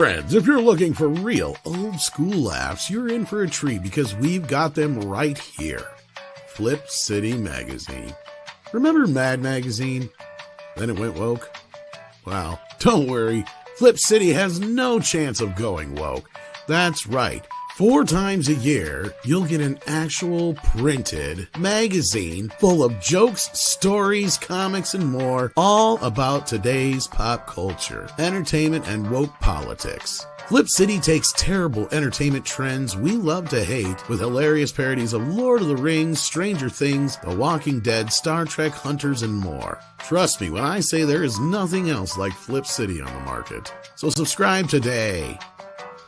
Friends, if you're looking for real old school laughs, you're in for a treat because we've got them right here. Flip City Magazine. Remember Mad Magazine? Then it went woke? Well, don't worry. Flip City has no chance of going woke. That's right. 4 times a year, you'll get an actual printed magazine full of jokes, stories, comics, and more, all about today's pop culture, entertainment, and woke politics. Flip City takes terrible entertainment trends we love to hate with hilarious parodies of Lord of the Rings, Stranger Things, The Walking Dead, Star Trek, Hunters, and more. Trust me when I say there is nothing else like Flip City on the market. So subscribe today.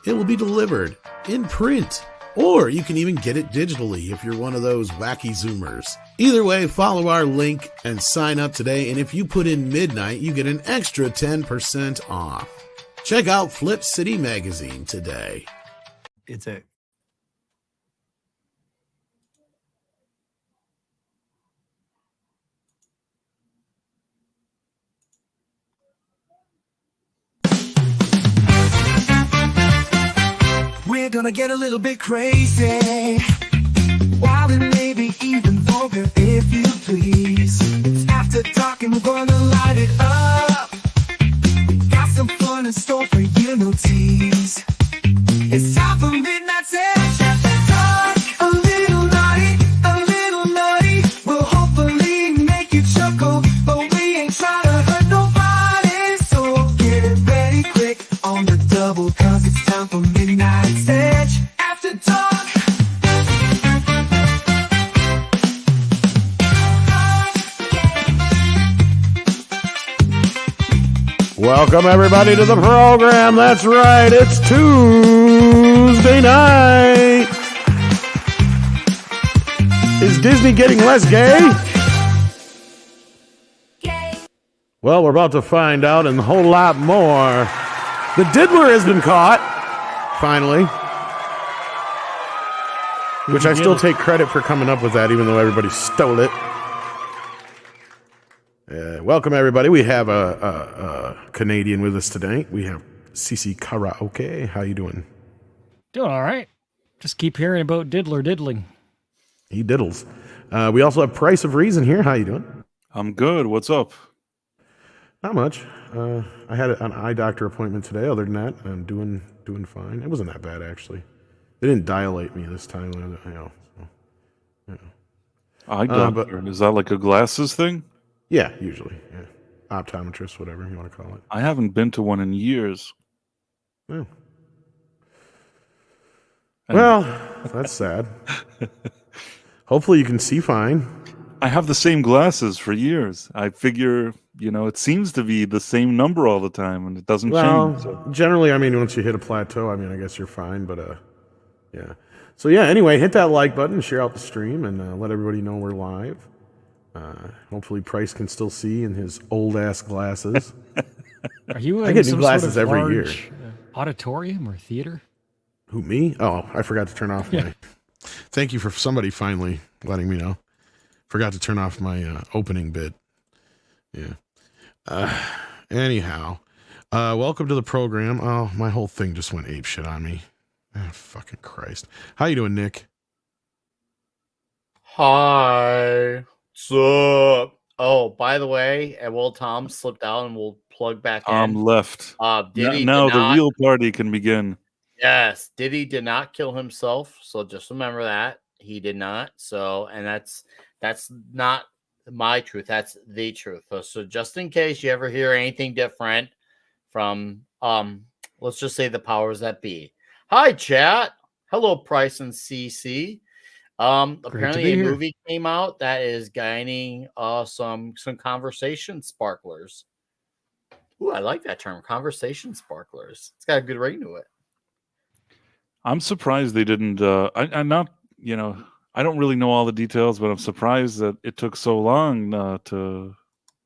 It will be delivered in print, or you can even get it digitally if you're one of those wacky Zoomers. Either way, follow our link and sign up today, and if you put in midnight, you get an extra 10% off. Check out Flip City Magazine today. It's a We're gonna get a little bit crazy, wild and maybe even vulgar, if you please. It's after dark and we're gonna light it up. We got some fun in store for you, no tease. It's time for Midnight Sesh After Dark. A little naughty, will hopefully make you chuckle, but we ain't trying to hurt nobody, so get ready quick on the double, cause it's time for Midnight Sesh After Dark. Welcome everybody to the program. That's right, it's Tuesday night. Is Disney getting less gay? Well, we're about to find out and a whole lot more. The Diddler has been caught, finally. Which I still take credit for coming up with that, even though everybody stole it. Welcome, everybody. We have a Canadian with us tonight. We have Cece Karaoke. How you doing? Doing all right. Just keep hearing about Diddler diddling. He diddles. We also have Price of Reason here. How you doing? I'm good. What's up? Not much. I had an eye doctor appointment today. Other than that, I'm doing fine. It wasn't that bad, actually. They didn't dilate me this time. Eye doctor. Is that like a glasses thing? Yeah, usually. Yeah. Optometrist, whatever you want to call it. I haven't been to one in years. Oh. Well, that's sad. Hopefully you can see fine. I have the same glasses for years. I figure, it seems to be the same number all the time, and it doesn't change. So. Generally, once you hit a plateau, I guess you're fine, but yeah. So yeah, anyway, hit that like button, share out the stream, and let everybody know we're live. Hopefully Price can still see in his old-ass glasses. Are you I get new glasses every year. Auditorium or theater? Who, me? Oh, I forgot to turn off my... Thank you for somebody finally letting me know. Forgot to turn off my opening bit. Yeah. Anyhow, welcome to the program. Oh, my whole thing just went apeshit on me. Oh, fucking Christ. How you doing, Nick? Hi. What's up? Oh, by the way, Tom slipped out and we'll plug back in. Left. Diddy now the real party can begin. Yes, Diddy did not kill himself, so just remember that. He did not. So, and that's not my truth. That's the truth. So just in case you ever hear anything different from, let's just say the powers that be. Hi, chat. Hello, Price and CC. Apparently a movie came out that is gaining some conversation sparklers. Ooh, I like that term, conversation sparklers. It's got a good ring to it. I'm surprised they didn't. I'm not. I don't really know all the details, but I'm surprised that it took so long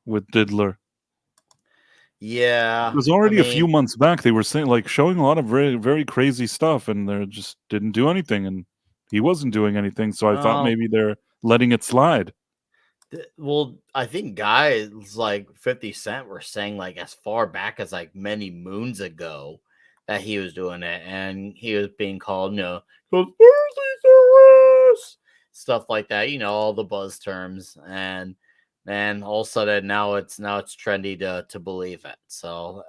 with Diddler. Yeah, it was already a few months back. They were showing a lot of very, very crazy stuff, and they just didn't do anything. And he wasn't doing anything, so I thought maybe they're letting it slide. Well, I think guys like 50 Cent were saying as far back as many moons ago that he was doing it, and he was being called, conspiracy theorist, stuff like that. All the buzz terms, and then all of a sudden now it's trendy to believe it. So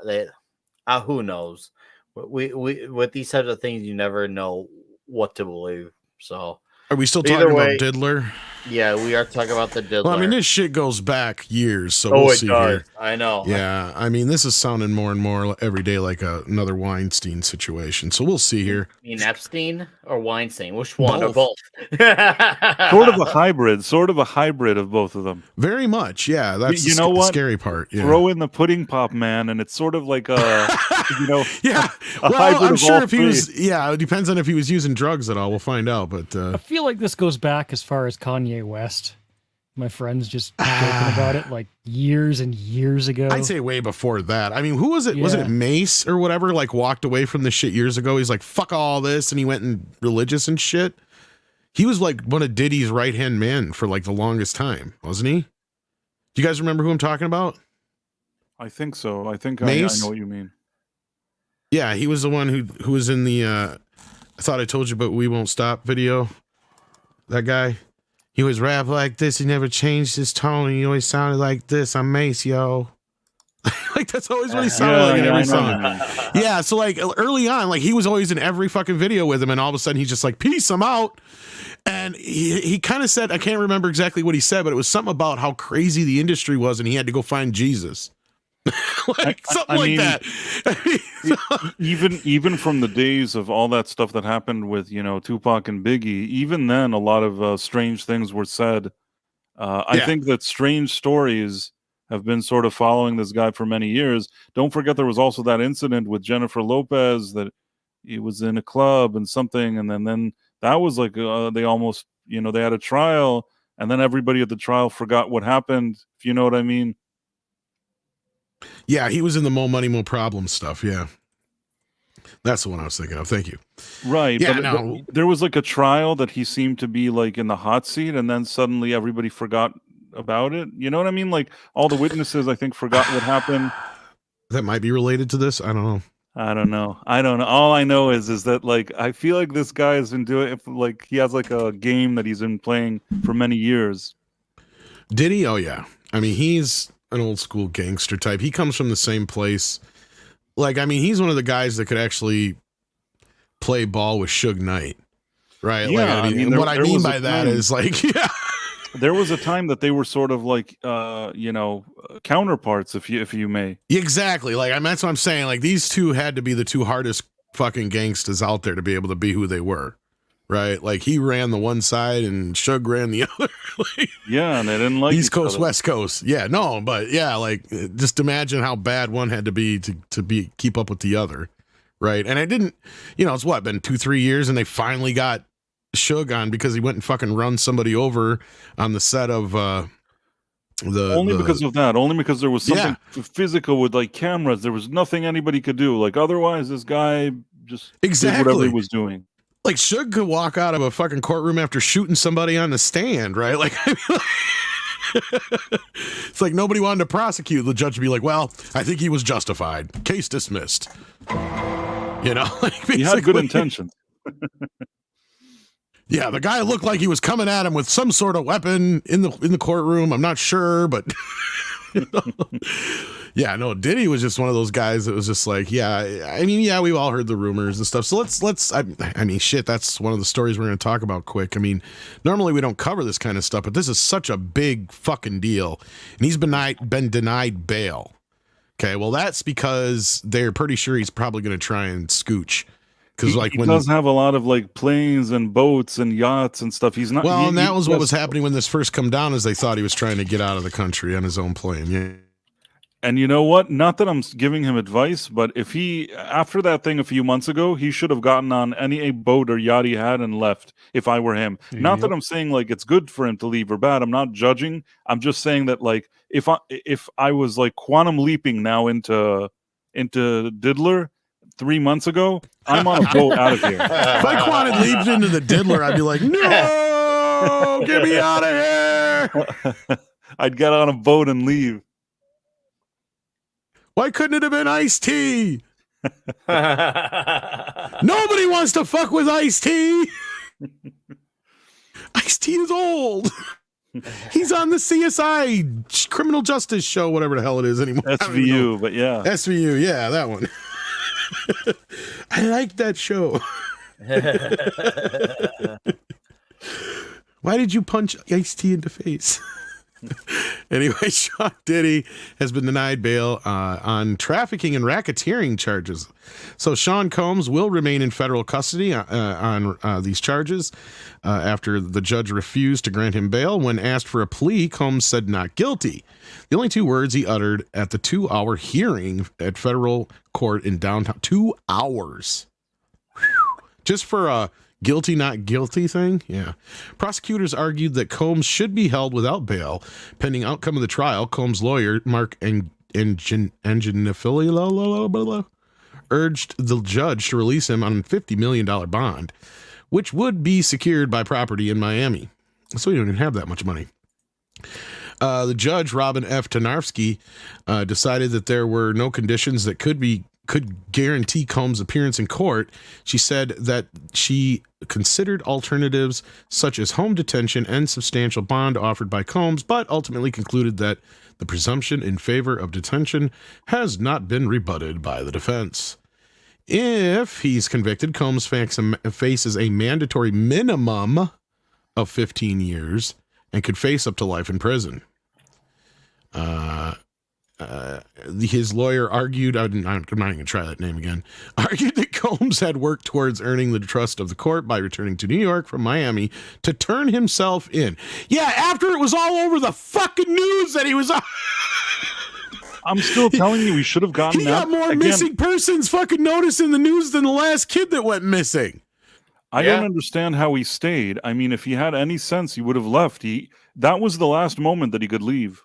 who knows? We with these types of things, you never know what to believe. So Are we still either talking way, about Diddler? yeah, we are talking about the Diddler. Well, I mean, this shit goes back years, so oh, we'll it see does. here. I know. Yeah, I mean, this is sounding more and more every day like another Weinstein situation. So we'll see here. You mean Epstein or Weinstein? Which one? Or Both. both? Sort of a hybrid of both of them. Very much, yeah. That's You know the what? scary part. Yeah. Throw in the pudding pop man, and it's sort of like a, Yeah. a Well, hybrid I'm of sure all if he three. was, yeah, it depends on if he was using drugs at all. We'll find out. But I feel like this goes back as far as Kanye West. My friends just joking about it like years and years ago. I'd say way before that. I mean, who was it? Wasn't it Yeah. Mace or whatever? Like walked away from this shit years ago. He's like, fuck all this. And he went and religious and shit. He was like one of Diddy's right hand men for like the longest time, wasn't he? Do you guys remember who I'm talking about? I think so. I think I Mace? know what you mean. Yeah, he was the one who was in the I thought I told you but we won't stop video. That guy. He was rap like this. He never changed his tone. He always sounded like this. I'm Mace, yo. Like that's always what he sounded like in every I know song. what you mean. Yeah, so like early on, like he was always in every fucking video with him, and all of a sudden he's just like, "Peace, I'm out." And he kind of said, I can't remember exactly what he said, but it was something about how crazy the industry was, and he had to go find Jesus. Like something I like mean, that. even from the days of all that stuff that happened with Tupac and Biggie, even then a lot of strange things were said. I Yeah. think that strange stories have been sort of following this guy for many years. Don't forget there was also that incident with Jennifer Lopez that he was in a club and something, and then that was like they almost they had a trial, and then everybody at the trial forgot what happened. If you know what I mean. Yeah, he was in the Mo Money, Mo Problem stuff. Yeah. That's the one I was thinking of. Thank you. Right. Yeah, but no. there was like a trial that he seemed to be like in the hot seat, and then suddenly everybody forgot about it. You know what I mean? Like all the witnesses, I think, forgot what happened. That might be related to this. I don't know. I don't know. All I know is that like I feel like this guy has been doing it, like he has like a game that he's been playing for many years. Diddy? Oh yeah. I mean, he's an old school gangster type. He comes from the same place. Like, I mean, he's one of the guys that could actually play ball with Suge Knight. Right? Yeah, Like, I mean, there- what I there mean was a by that time- is like, yeah. There was a time that they were sort of like counterparts, if you may. Exactly. Like, I mean, that's what I'm saying. Like, these two had to be the two hardest fucking gangsters out there to be able to be who they were. Right? Like, he ran the one side and Suge ran the other. Like, Yeah, and they didn't like East each Coast, other. West Coast. Yeah, no, but yeah, like just imagine how bad one had to be to keep up with the other, right? And I didn't, it's been 2-3 years, and they finally got Suge on because he went and fucking run somebody over on the set of because of that. Only because there was something Yeah. physical with like cameras. There was nothing anybody could do. Like otherwise, this guy just did whatever Exactly. he was doing. Like Suge could walk out of a fucking courtroom after shooting somebody on the stand, right? Like, I mean, it's like nobody wanted to prosecute. The judge would be like, "Well, I think he was justified. Case dismissed." Like He had good basically. intentions. Yeah, the guy looked like he was coming at him with some sort of weapon in the courtroom. I'm not sure, but yeah, no, Diddy was just one of those guys that was just like, yeah, I mean, yeah, we've all heard the rumors and stuff. So I mean, shit, that's one of the stories we're going to talk about quick. I mean, normally we don't cover this kind of stuff, but this is such a big fucking deal. And he's been denied bail. Okay, well, that's because they're pretty sure he's probably going to try and scooch. Because like he when does have a lot of like planes and boats and yachts and stuff. He's not Well, and that was what yes. was happening when this first come down, is they thought he was trying to get out of the country on his own plane. Yeah. And you know what? Not that I'm giving him advice, but if he, after that thing a few months ago, he should have gotten on any boat or yacht he had and left if I were him. Not that I'm saying like it's good for him to leave or bad. I'm not judging. I'm just saying that like if I was like quantum leaping now into Diddler 3 months ago, I'm on a boat out of here. If I quanted leaped into the Diddler, I'd be like, no, get me out of here. I'd get on a boat and leave. Why couldn't it have been Ice-T? Nobody wants to fuck with Ice-T. Ice-T is old. He's on the CSI criminal justice show, whatever the hell it is anymore. SVU, but yeah. SVU, yeah, that one. I like that show. Why did you punch Ice-T in the face? Anyway, Sean Diddy has been denied bail on trafficking and racketeering charges. So Sean Combs will remain in federal custody on these charges after the judge refused to grant him bail. When asked for a plea, Combs said not guilty. The only two words he uttered at the 2-hour hearing at federal court in downtown. 2 hours. Whew. Just for a guilty, not guilty thing? Yeah. Prosecutors argued that Combs should be held without bail pending outcome of the trial. Combs' lawyer, Mark Anginifili, urged the judge to release him on a $50 million bond, which would be secured by property in Miami. So we don't even have that much money. The judge, Robin F. Tanarfsky, decided that there were no conditions that could guarantee Combs' appearance in court. She said that she considered alternatives such as home detention and substantial bond offered by Combs, but ultimately concluded that the presumption in favor of detention has not been rebutted by the defense. If he's convicted, Combs faces a mandatory minimum of 15 years and could face up to life in prison. His lawyer argued, I'm not going to try that name again, argued that Combs had worked towards earning the trust of the court by returning to New York from Miami to turn himself in. Yeah, after it was all over the fucking news that he was... I'm still telling you, we should have gotten he got more missing persons fucking notice in the news than the last kid that went missing. I don't understand how he stayed. I mean, if he had any sense, he would have left. That was the last moment that he could leave.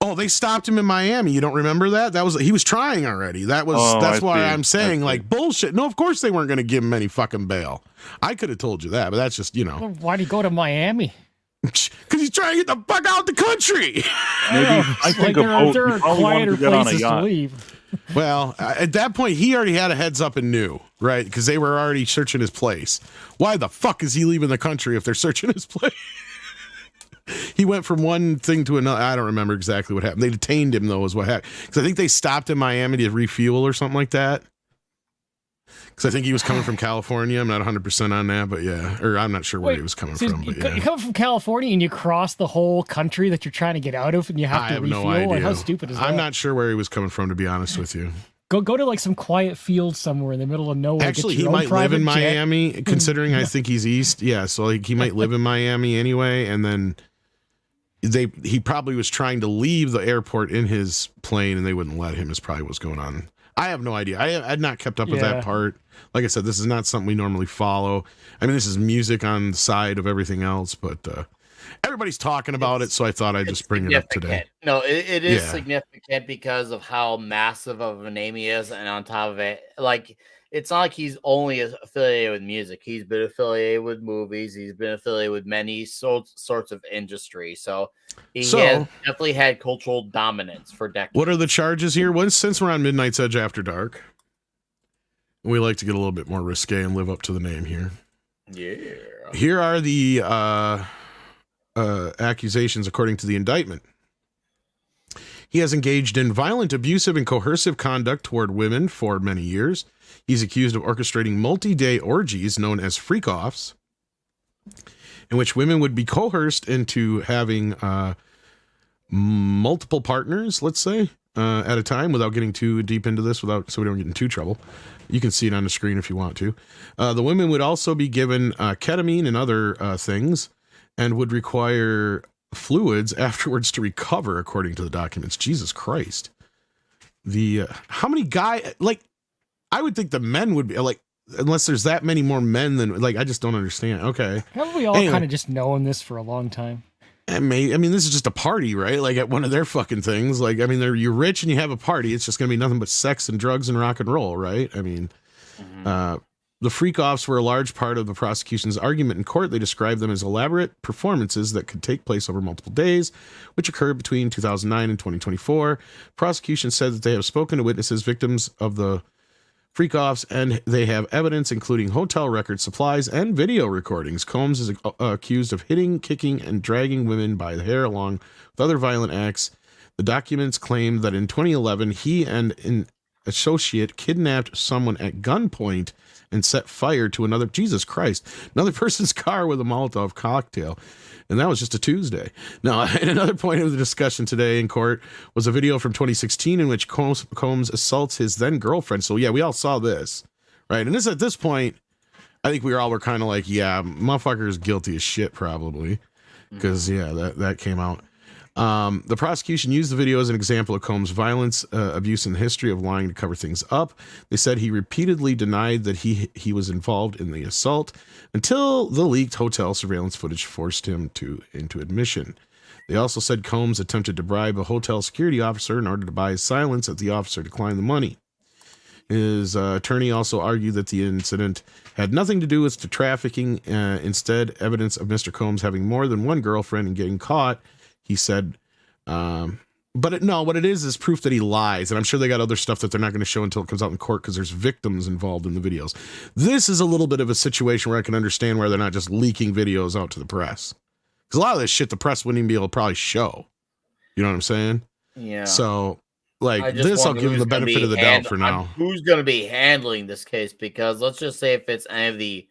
Oh, they stopped him in Miami. You don't remember that? He was trying already. That's why I'm saying like bullshit. No, of course they weren't going to give him any fucking bail. I could have told you that, but that's just, Well, why'd he go to Miami? Because he's trying to get the fuck out the country. Maybe I think there are quieter places to leave. Well, at that point, he already had a heads up and knew, right? Because they were already searching his place. Why the fuck is he leaving the country if they're searching his place? He went from one thing to another. I don't remember exactly what happened. They detained him, though, is what happened. Because I think they stopped in Miami to refuel or something like that. Because I think he was coming from California. I'm not 100% on that, but yeah. Or I'm not sure where he was coming from. But yeah. You come from California and you cross the whole country that you're trying to get out of and you have to refuel? No idea. Like, how stupid is that? I'm not sure where he was coming from, to be honest with you. Go to like some quiet field somewhere in the middle of nowhere. Actually, he might live in Miami, considering I think he's east. Yeah, so like, he might live in Miami anyway, and then... He probably was trying to leave the airport in his plane and they wouldn't let him, is probably what's going on. I have no idea. I had not kept up with that part. Like I said, this is not something we normally follow. I mean, this is music on the side of everything else, but everybody's talking about it, so I thought I'd just bring it up today. No, it is significant because of how massive of a name he is, and on top of it, like, it's not like he's only affiliated with music. He's been affiliated with movies. He's been affiliated with many sorts of industry. So he has definitely had cultural dominance for decades. What are the charges here? Since we're on Midnight's Edge After Dark, we like to get a little bit more risque and live up to the name here. Yeah. Here are the accusations according to the indictment. He has engaged in violent, abusive, and coercive conduct toward women for many years. He's accused of orchestrating multi-day orgies known as freak-offs, in which women would be coerced into having multiple partners, let's say, at a time, without getting too deep into this, so we don't get in too trouble. You can see it on the screen if you want to. The women would also be given ketamine and other things, and would require fluids afterwards to recover, according to the documents. Jesus Christ. How many guys, like, I would think the men would be, like, unless there's that many more men than, like, I just don't understand. Okay. Haven't we all kind of just known this for a long time? I mean, this is just a party, right? Like, at one of their fucking things. Like, I mean, you're rich and you have a party. It's just going to be nothing but sex and drugs and rock and roll, right? I mean, the freak-offs were a large part of the prosecution's argument in court. They described them as elaborate performances that could take place over multiple days, which occurred between 2009 and 2024. Prosecution said that they have spoken to witnesses, victims of the freak-offs, and they have evidence including hotel records, supplies, and video recordings. Combs is accused of hitting, kicking, and dragging women by the hair along with other violent acts. The documents claim that in 2011, he and an associate kidnapped someone at gunpoint and set fire to another person's car with a Molotov cocktail. And that was just a Tuesday. Now, and another point of the discussion today in court was a video from 2016 in which Combs assaults his then girlfriend. So yeah, we all saw this, right? And at this point, I think we all were kind of like, yeah, motherfucker is guilty as shit probably, because that came out. The prosecution used the video as an example of Combs' violence, abuse, and history of lying to cover things up. They said he repeatedly denied that he was involved in the assault until the leaked hotel surveillance footage forced him into admission. They also said Combs attempted to bribe a hotel security officer in order to buy his silence, as the officer declined the money. His attorney also argued that the incident had nothing to do with the trafficking. Instead, evidence of Mr. Combs having more than one girlfriend and getting caught, he said, what it is proof that he lies. And I'm sure they got other stuff that they're not going to show until it comes out in court because there's victims involved in the videos. This is a little bit of a situation where I can understand why they're not just leaking videos out to the press. Because a lot of this shit the press wouldn't even be able to probably show. You know what I'm saying? Yeah. So, like, this I'll give them the benefit of the doubt for now. Who's going to be handling this case? Because let's just say if it's any of the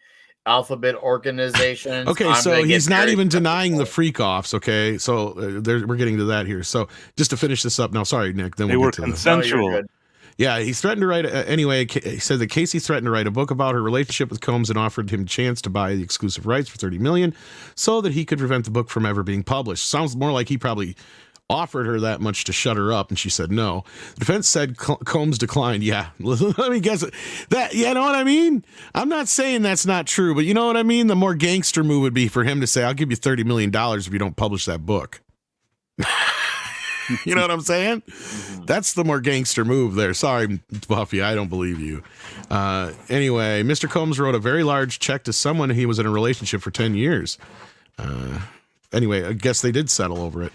alphabet organizations. Okay, so he's not even denying the freak-offs, okay? So we're getting to that here. So just to finish this up now, sorry, Nick. Then they were consensual. Yeah, he threatened to write, anyway, he said that Casey threatened to write a book about her relationship with Combs and offered him a chance to buy the exclusive rights for $30 million so that he could prevent the book from ever being published. Sounds more like he probably offered her that much to shut her up, and she said no. The defense said Combs declined. Yeah, let me guess it. That, you know what I mean? I'm not saying that's not true, but you know what I mean? The more gangster move would be for him to say, I'll give you $30 million if you don't publish that book. You know what I'm saying? That's the more gangster move there. Sorry, Buffy, I don't believe you. Anyway, Mr. Combs wrote a very large check to someone he was in a relationship for 10 years. Anyway, I guess they did settle over it.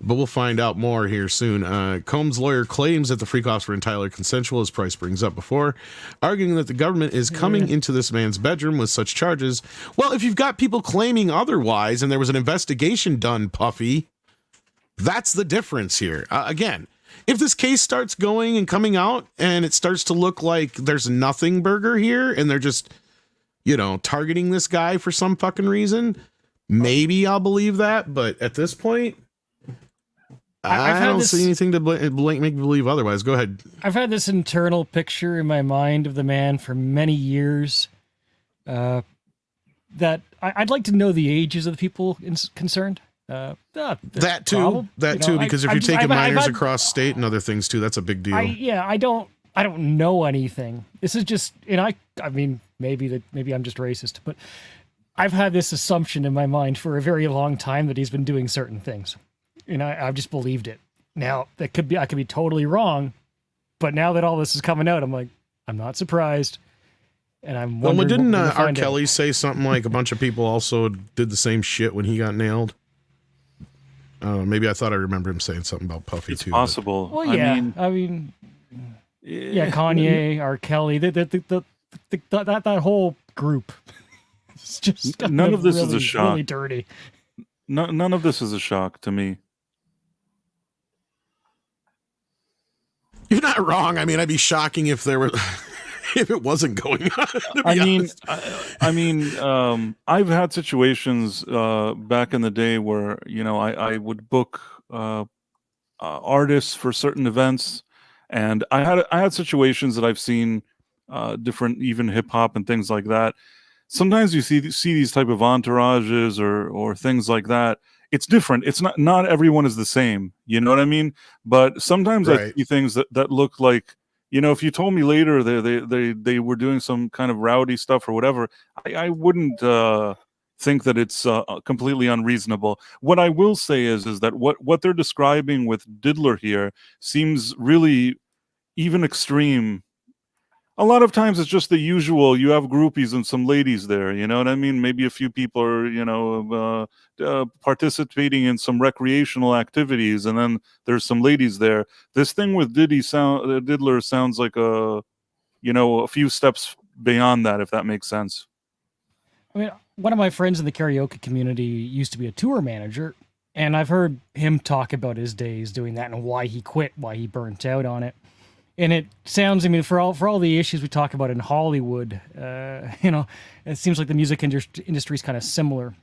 But we'll find out more here soon. Combs' lawyer claims that the freak-offs were entirely consensual, as Price brings up before, arguing that the government is coming into this man's bedroom with such charges. Well, if you've got people claiming otherwise and there was an investigation done, Puffy, that's the difference here. Again, if this case starts going and coming out and it starts to look like there's nothing burger here and they're just, targeting this guy for some fucking reason, maybe I'll believe that. But at this point, I don't see anything to make me believe otherwise. Go ahead. I've had this internal picture in my mind of the man for many years. That I'd like to know the ages of the people concerned. That too, because if you're taking minors across state and other things too, that's a big deal. I don't know anything. This is just, and I mean, maybe I'm just racist, but I've had this assumption in my mind for a very long time that he's been doing certain things. And I've just believed it. Now, I could be totally wrong, but now that all this is coming out, I'm like, I'm not surprised. And I'm wondering. Well, didn't R. Kelly say something like a bunch of people also did the same shit when he got nailed? Maybe I thought I remember him saying something about Puffy too. Possible. But... Well, yeah. I mean, Kanye, R. Kelly, that whole group. It's just none of this is a shock. Really dirty. None of this is a shock to me. You're not wrong. I mean, I'd be shocking if there were, if it wasn't going on. I've had situations back in the day where I would book artists for certain events, and I had situations that I've seen different, even hip hop and things like that. Sometimes you see these type of entourages or things like that. It's different. It's not everyone is the same. You know what I mean? But sometimes I see things that look like, if you told me later they were doing some kind of rowdy stuff or whatever, I wouldn't think that it's completely unreasonable. What I will say is that what they're describing with Diddler here seems really even extreme. A lot of times it's just the usual. You have groupies and some ladies there. You know what I mean? Maybe a few people are, participating in some recreational activities, and then there's some ladies there. This thing with Diddler sounds like a a few steps beyond that, if that makes sense. I mean, one of my friends in the karaoke community used to be a tour manager, and I've heard him talk about his days doing that and why he quit, why he burnt out on it. And it sounds, I mean, for all the issues we talk about in Hollywood, it seems like the music industry is kind of similar,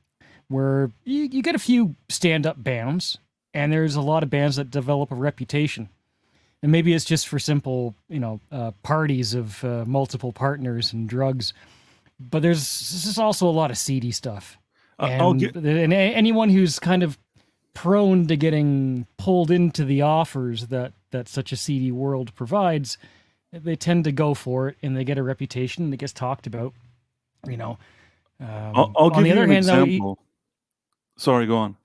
where you get a few stand-up bands, and there's a lot of bands that develop a reputation. And maybe it's just for simple, parties of multiple partners and drugs. But there's also a lot of seedy stuff. And anyone who's kind of prone to getting pulled into the offers that such a seedy world provides, they tend to go for it, and they get a reputation that gets talked about. I'll give you an example. Sorry, go on.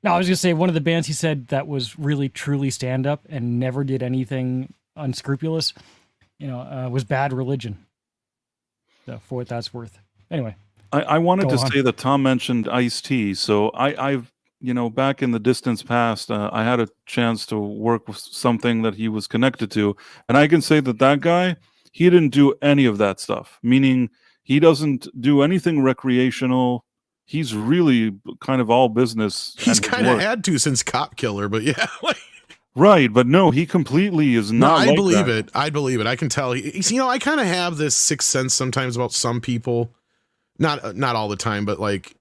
No, I was going to say one of the bands he said that was really truly stand up and never did anything unscrupulous, was Bad Religion. So for what that's worth. Anyway, I wanted to say that Tom mentioned Ice-T. So I've back in the distance past, I had a chance to work with something that he was connected to, and I can say that guy, he didn't do any of that stuff. Meaning, he doesn't do anything recreational. He's really kind of all business. He's kind of had to since Cop Killer, but yeah. Right, but no, he completely is not. No, I believe it. I believe it. I can tell. I kind of have this sixth sense sometimes about some people. Not all the time, but like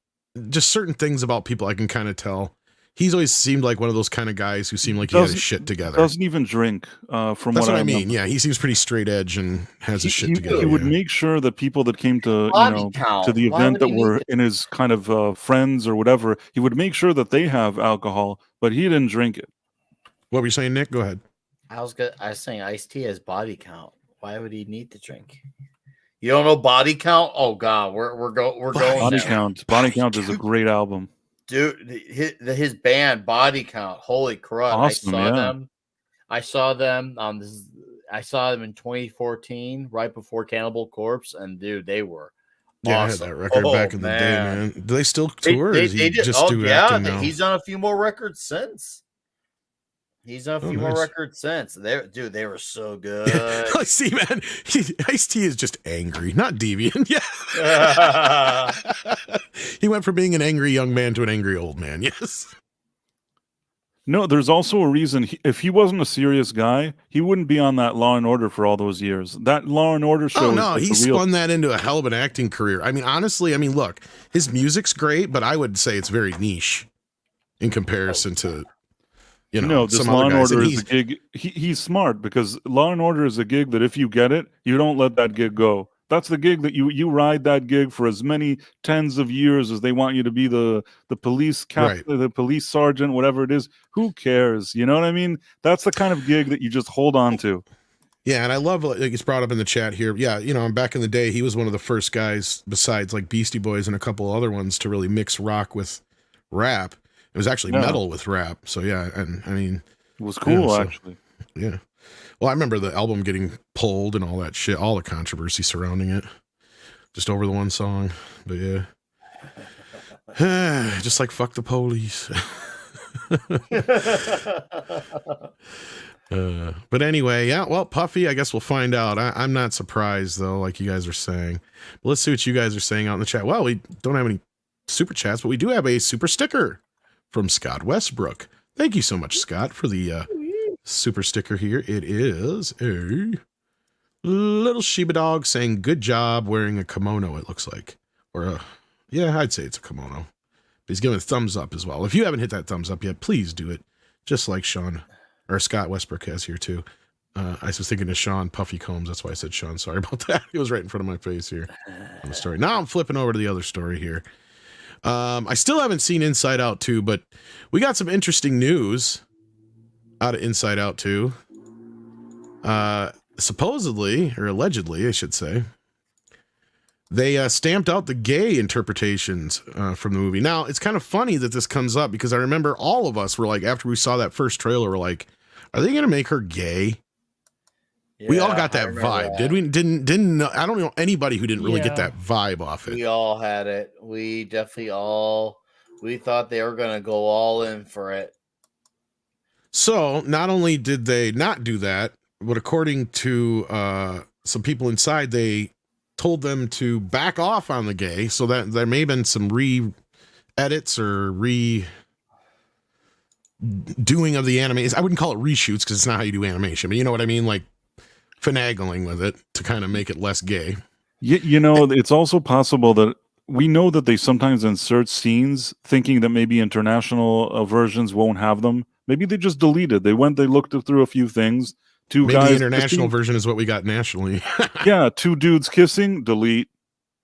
just certain things about people I can kind of tell. He's always seemed like one of those kind of guys who seem like he has his shit together. Doesn't even drink. From that's what I mean. Yeah, he seems pretty straight edge and has his shit together. He would make sure that people that came to to the event that were in his kind of friends or whatever, he would make sure that they have alcohol, but he didn't drink it. What were you saying, Nick? Go ahead. I was saying Ice-T has body count. Why would he need to drink? You don't know Body Count? Oh God, we're going. Body Count. Body Count is a great album. Dude, his band Body Count. Holy crud! Awesome, I saw them. I saw them in 2014, right before Cannibal Corpse, and dude, they were. Yeah, awesome. I had that record back in the day, man. Do they still tour? He's done a few more records since. He's done a few more records since. They were so good. Yeah. See, man, Ice-T is just angry, not deviant. Yeah. He went from being an angry young man to an angry old man. Yes. No, there's also a reason. If he wasn't a serious guy, he wouldn't be on that Law and Order for all those years. That Law and Order show. Oh no, he spun that into a hell of an acting career. I mean, honestly, look, his music's great, but I would say it's very niche in comparison to. This Law and Order is a gig. He's smart because Law and Order is a gig that if you get it, you don't let that gig go. That's the gig that you ride that gig for as many tens of years as they want you to be the police captain, the police sergeant, whatever it is. Who cares? You know what I mean? That's the kind of gig that you just hold on to. Yeah, and I love like it's brought up in the chat here. Yeah, back in the day, he was one of the first guys, besides like Beastie Boys and a couple other ones, to really mix rock with rap. It was actually metal with rap. So yeah, and I mean, it was cool actually. Yeah. Well, I remember the album getting pulled and all that shit, all the controversy surrounding it, just over the one song. But yeah, just like fuck the police. But anyway, yeah. Well, Puffy, I guess we'll find out. I'm not surprised though, like you guys are saying. But let's see what you guys are saying out in the chat. Well, we don't have any super chats, but we do have a super sticker from Scott Westbrook. Thank you so much, Scott, for the super sticker here. It is a little Shiba dog saying, good job wearing a kimono, it looks like. Yeah, I'd say it's a kimono. But he's giving a thumbs up as well. If you haven't hit that thumbs up yet, please do it. Just like Scott Westbrook has here too. I was thinking of Sean Puffy Combs. That's why I said Sean. Sorry about that. It was right in front of my face here on the story. Now I'm flipping over to the other story here. I still haven't seen Inside Out 2, but we got some interesting news out of Inside Out 2. Supposedly, or allegedly, I should say, they stamped out the gay interpretations from the movie. Now, it's kind of funny that this comes up because I remember all of us were like, after we saw that first trailer, we're like, are they going to make her gay? Yeah, we all got that vibe. Didn't I don't know anybody who didn't really get that vibe off it. We all had it. We definitely we thought they were going to go all in for it. So not only did they not do that, but according to some people inside, they told them to back off on the gay, so that there may have been some re-edits or doing of the animation. I wouldn't call it reshoots because it's not how you do animation, but you know what I mean, like finagling with it to kind of make it less gay. You know, it's also possible that we know that they sometimes insert scenes thinking that maybe international versions won't have them. Maybe they just deleted. They looked through a few things. Maybe the international version is what we got nationally. Yeah, two dudes kissing, delete.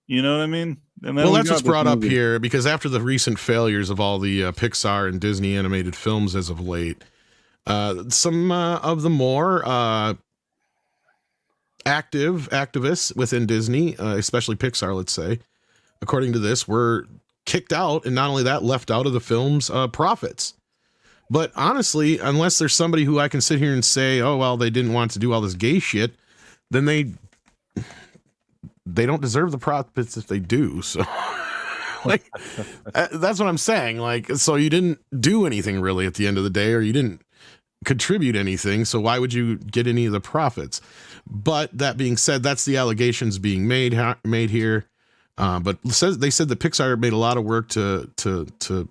You know what I mean? And well, that's what's brought up here, because after the recent failures of all the Pixar and Disney animated films as of late, some of the more activists within Disney, especially Pixar, let's say, according to this, were kicked out, and not only that, left out of the film's profits. But honestly, unless there's somebody who I can sit here and say, oh, well, they didn't want to do all this gay shit, then they don't deserve the profits if they do. So like, that's what I'm saying. Like, so you didn't do anything really at the end of the day, or you didn't contribute anything. So why would you get any of the profits? But that being said, that's the allegations being made here. But they said that Pixar made a lot of work to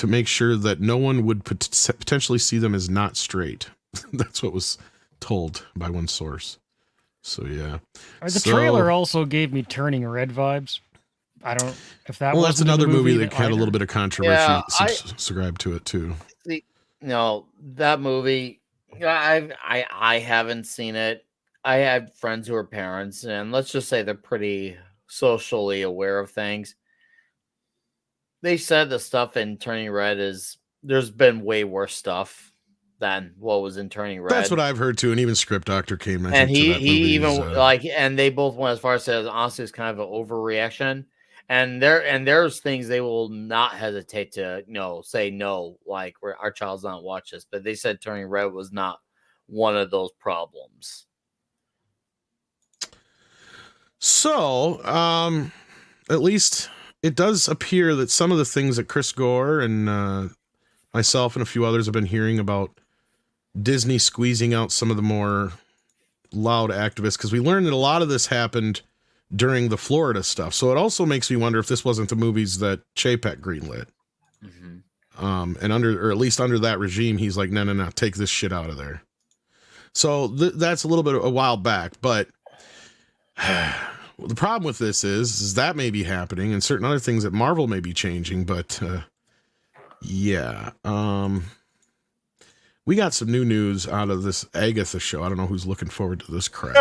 make sure that no one would potentially see them as not straight. That's what was told by one source. So yeah. The trailer also gave me Turning Red vibes. I don't if that. Well, that's another movie that had either. a little bit of controversy subscribed to it too. No, that movie, I haven't seen it. I have friends who are parents, and let's just say they're pretty socially aware of things. They said the stuff in Turning Red there's been way worse stuff than what was in Turning Red. That's what I've heard too, and even Script Doctor came. And he even like, and they both went as far as says honestly it's kind of an overreaction. And there's things they will not hesitate to say no, like our child's not watch this. But they said Turning Red was not one of those problems. So, at least it does appear that some of the things that Chris Gore and myself and a few others have been hearing about Disney squeezing out some of the more loud activists, because we learned that a lot of this happened during the Florida stuff. So it also makes me wonder if this wasn't the movies that Chapek greenlit. Mm-hmm. And or at least under that regime, he's like, no, take this shit out of there. So that's a little bit a while back, but the problem with this is that may be happening, and certain other things that Marvel may be changing, but yeah. We got some new news out of this Agatha show. I don't know who's looking forward to this crap.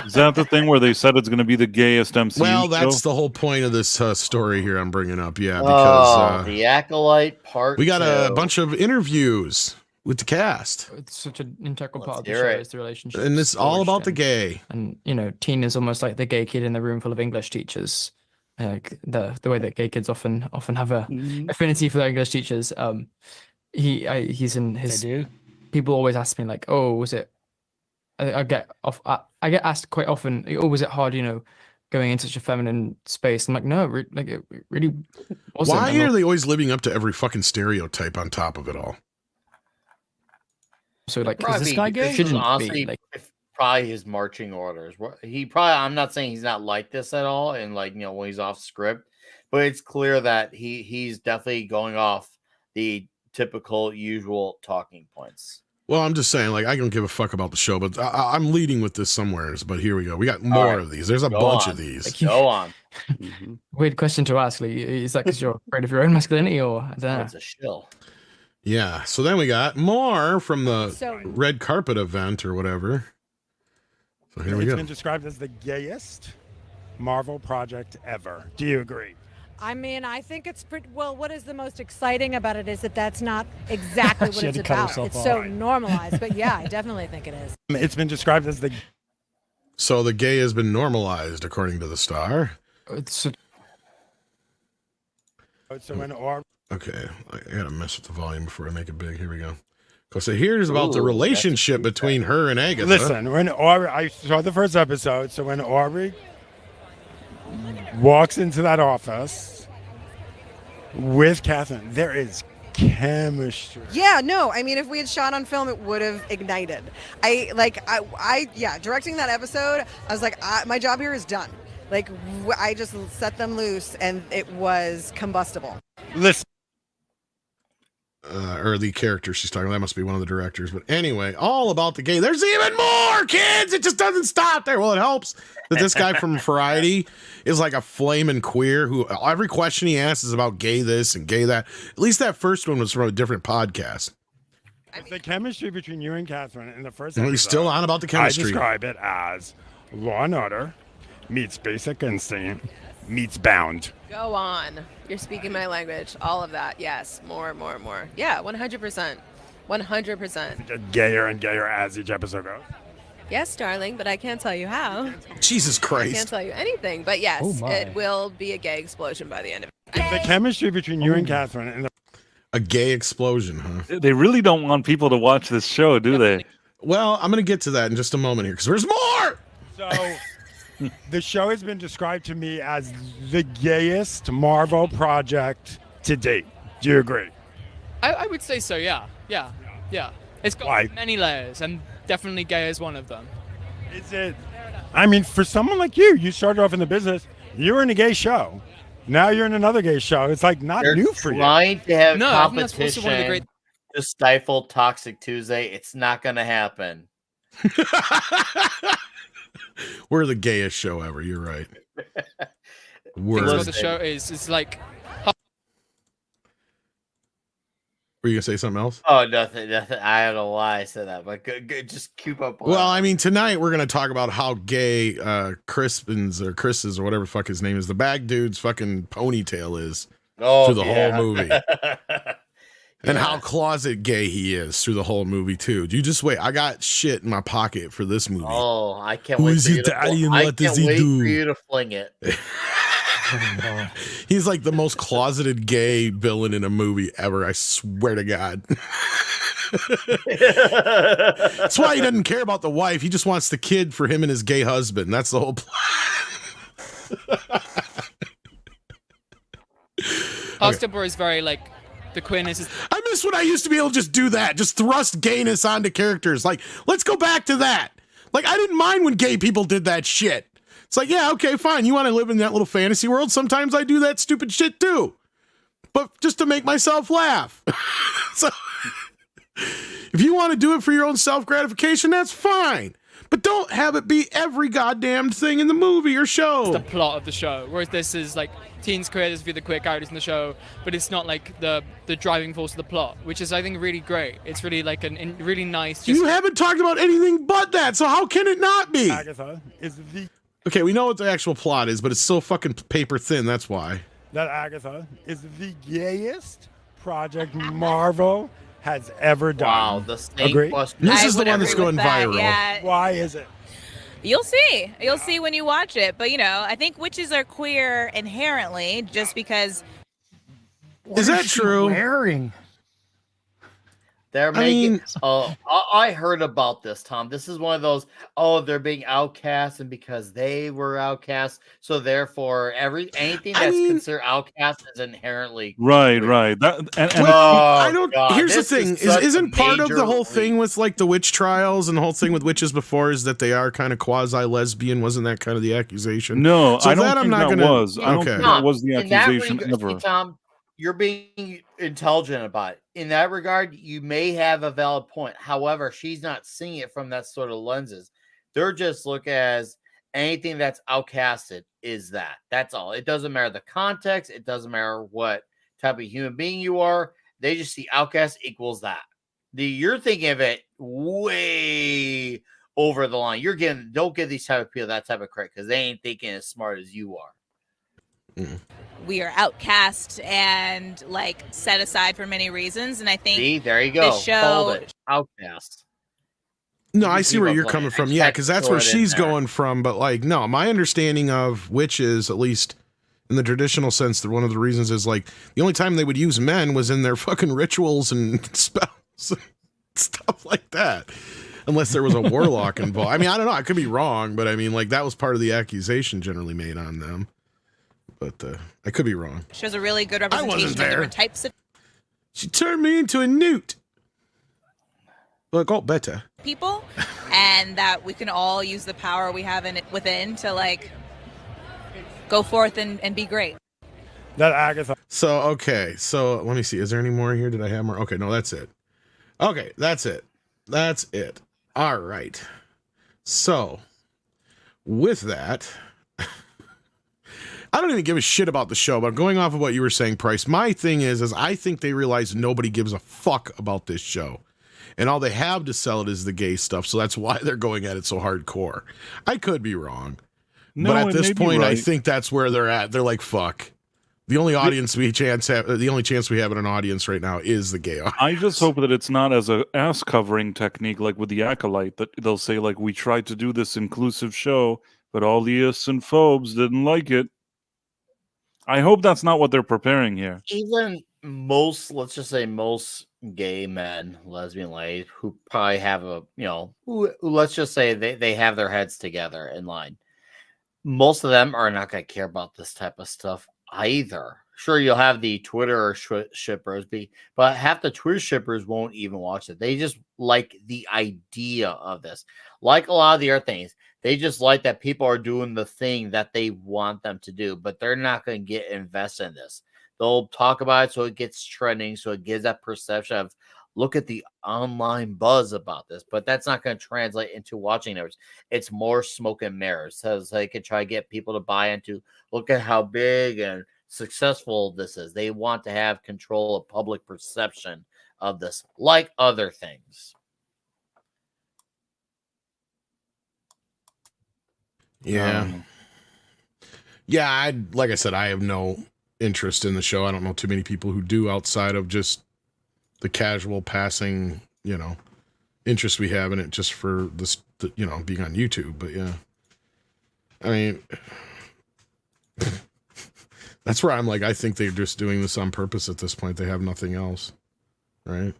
Is that the thing where they said it's going to be the gayest MCU Well, that's show? the whole point of this story here I'm bringing up. Yeah, because the Acolyte Part we got 2. a bunch of interviews with the cast. It's such an integral part of the hear show it. is the relationship. And it's all about the gay. And, Tina's almost like the gay kid in the room full of English teachers. Like the way that gay kids often have a affinity for their English teachers. He's in his. They do. People always ask me like, "Oh, was it?" I get asked quite often, "Oh, was it hard?" Going into such a feminine space. I'm like, no, it really wasn't. Why are they always living up to every fucking stereotype on top of it all? So like, Is this guy gay? Shouldn't honestly, be like. Probably his marching orders. I'm not saying he's not like this at all, and when he's off script, but it's clear that he's definitely going off the typical usual talking points. Well, I'm just saying, like, I don't give a fuck about the show, but I'm leading with this somewhere. But here we go. We got more of these. There's a bunch of these. Go on. Weird question to ask. Like, is that because you're afraid of your own masculinity, or I don't know? That's a shill. Yeah. So then we got more from the red carpet event or whatever. So here we go. It's been described as the gayest Marvel project ever. Do you agree? I mean, I think it's pretty well. What is the most exciting about it is that that's not exactly what it's about. It's so normalized, but yeah, I definitely think it is. It's been described as the. So the gay has been normalized, according to the Star. So when Okay, I gotta mess with the volume before I make it big. Here we go. So here's about the relationship between her and Agatha. Listen, when Aubrey, I saw the first episode, so when Aubrey walks into that office with Catherine, there is chemistry. Yeah, no, I mean, if we had shot on film, it would have ignited. Directing that episode, I was like, my job here is done. Like, I just set them loose, and it was combustible. Listen. Or the character she's talking about. That must be one of the directors. But anyway, all about the gay. There's even more, kids. It just doesn't stop there. Well, it helps that this guy from Variety is like a flaming queer who every question he asks is about gay this and gay that. At least that first one was from a different podcast. It's the chemistry between you and Catherine in the first And episode. he's still on about the chemistry. I describe it as Law and Order meets Basic Instinct meets Bound. Go on. You're speaking my language. All of that. Yes. More. Yeah, 100%. 100%. Get gayer and gayer as each episode goes. Yes, darling, but I can't tell you how. Jesus I Christ. can't tell you anything, but yes, Oh my. it will be a gay explosion by the end of it. The chemistry between you and Catherine in the A gay explosion, huh? They really don't want people to watch this show, do they? Well, I'm going to get to that in just a moment here because there's more. So the show has been described to me as the gayest Marvel project to date. Do you agree? I would say so, yeah. It's got Why? many layers, and definitely gay is one of them. Is it? I mean, for someone like you started off in the business, you were in a gay show. Now you're in another gay show. It's like not They're new for you. trying to have No, I think that's also competition one of the great- to stifle Toxic Tuesday. It's not going to happen. We're the gayest show ever. You're right. Things about the Listen. show is like Were you going to say something else? Oh, nothing. I don't know why I said that, but good. Just keep up. Well, I mean, tonight we're going to talk about how gay Chris's or whatever the fuck his name is, the bag dude's fucking ponytail is through the whole movie. And how closet gay he is through the whole movie, too. You just wait. I got shit in my pocket for this movie. Oh, I can't Who wait is for your you to daddy and I what does can't he wait do? for you to fling it. He's like the most closeted gay villain in a movie ever. I swear to God. That's why he doesn't care about the wife. He just wants the kid for him and his gay husband. That's the whole plan. Huxtable is very like the queerness is I miss when I used to be able to just do that. Just thrust gayness onto characters. Like, let's go back to that. Like, I didn't mind when gay people did that shit. It's like, yeah, okay, fine. You want to live in that little fantasy world? Sometimes I do that stupid shit too. But just to make myself laugh. So, if you want to do it for your own self-gratification, that's fine. But don't have it be every goddamn thing in the movie or show. the plot of the show, whereas this is like teens queer, this is the queer characters in the show, but it's not like the driving force of the plot, which is I think really great. It's really like really nice. Just You haven't talked about anything but that, so how can it not be? Agatha is the Okay, we know what the actual plot is, but it's so fucking paper thin, that's why. that Agatha is the gayest project Marvel has ever done. Wow, the same Agree? question. This I is the would one that's agree going with that, viral. Yeah, Why is it? you'll see. You'll see when you watch it. But I think witches are queer inherently, just because. What Is that she true? Wearing? They're I making. mean- I heard about this, Tom. This is one of those. Oh, they're being outcast, and because they were outcast, so therefore anything I that's mean- considered outcast is inherently Right. That and Well, I Oh, don't. God, here's the this thing: such a isn't part of the major whole leap. thing with like the witch trials and the whole thing with witches before is that they are kind of quasi lesbian? Wasn't that kind of the accusation? no, So I don't that I'm think not that gonna- was. I don't Okay. think Tom, that was the in that accusation regard- ever. see, Tom, you're being intelligent about it. In that regard, you may have a valid point. However, she's not seeing it from that sort of lenses. They're just look as anything that's outcasted is that. That's all. It doesn't matter the context. It doesn't matter what type of human being you are. They just see outcast equals that. You're thinking of it way over the line. Don't give these type of people that type of credit because they ain't thinking as smart as you are. We are outcast and like set aside for many reasons, and I think See, there you go. show- Called it. Outcast. No, I You see see where my you're point. coming from. I Yeah, tried because to that's throw where it in she's there. going from. But like, no, my understanding of witches, at least in the traditional sense, that one of the reasons is like the only time they would use men was in their fucking rituals and spells and stuff like that. Unless there was a warlock involved. I mean, I don't know. I could be wrong, but I mean, like that was part of the accusation generally made on them. But I could be wrong. shows a really good wasn't representation of there. different types of. She turned me into a newt. Like, oh, better. People, and that we can all use the power we have within to like go forth and be great. That Agatha. So, okay. So, let me see. Is there any more here? Did I have more? Okay, no, that's it. Okay, that's it. That's it. All right. So, with that, I don't even give a shit about the show, but going off of what you were saying, Price, my thing is I think they realize nobody gives a fuck about this show. And all they have to sell it is the gay stuff, so that's why they're going at it so hardcore. I could be wrong. No, but at this point, right. I think that's where they're at. They're like, fuck. The only chance we have in an audience right now is the gay audience. I just hope that it's not as a ass covering technique like with the Acolyte, that they'll say like, we tried to do this inclusive show, but all the ists and phobes didn't like it. I hope that's not what they're preparing here. Even let's just say most gay men, lesbian ladies, who probably have who let's just say they have their heads together in line. Most of them are not going to care about this type of stuff either. Sure, you'll have the Twitter shippers, but half the Twitter shippers won't even watch it. They just like the idea of this. Like a lot of the other things, they just like that people are doing the thing that they want them to do, but they're not going to get invested in this. They'll talk about it so it gets trending, so it gives that perception of, look at the online buzz about this, but that's not going to translate into watching numbers. It's more smoke and mirrors, so they can try to get people to buy into, look at how big and successful this is. They want to have control of public perception of this, like other things. Yeah. Like I said, I have no interest in the show. I don't know too many people who do outside of just the casual passing, interest we have in it just for this, being on YouTube. But yeah, I mean, that's where I'm like, I think they're just doing this on purpose at this point. They have nothing else, right?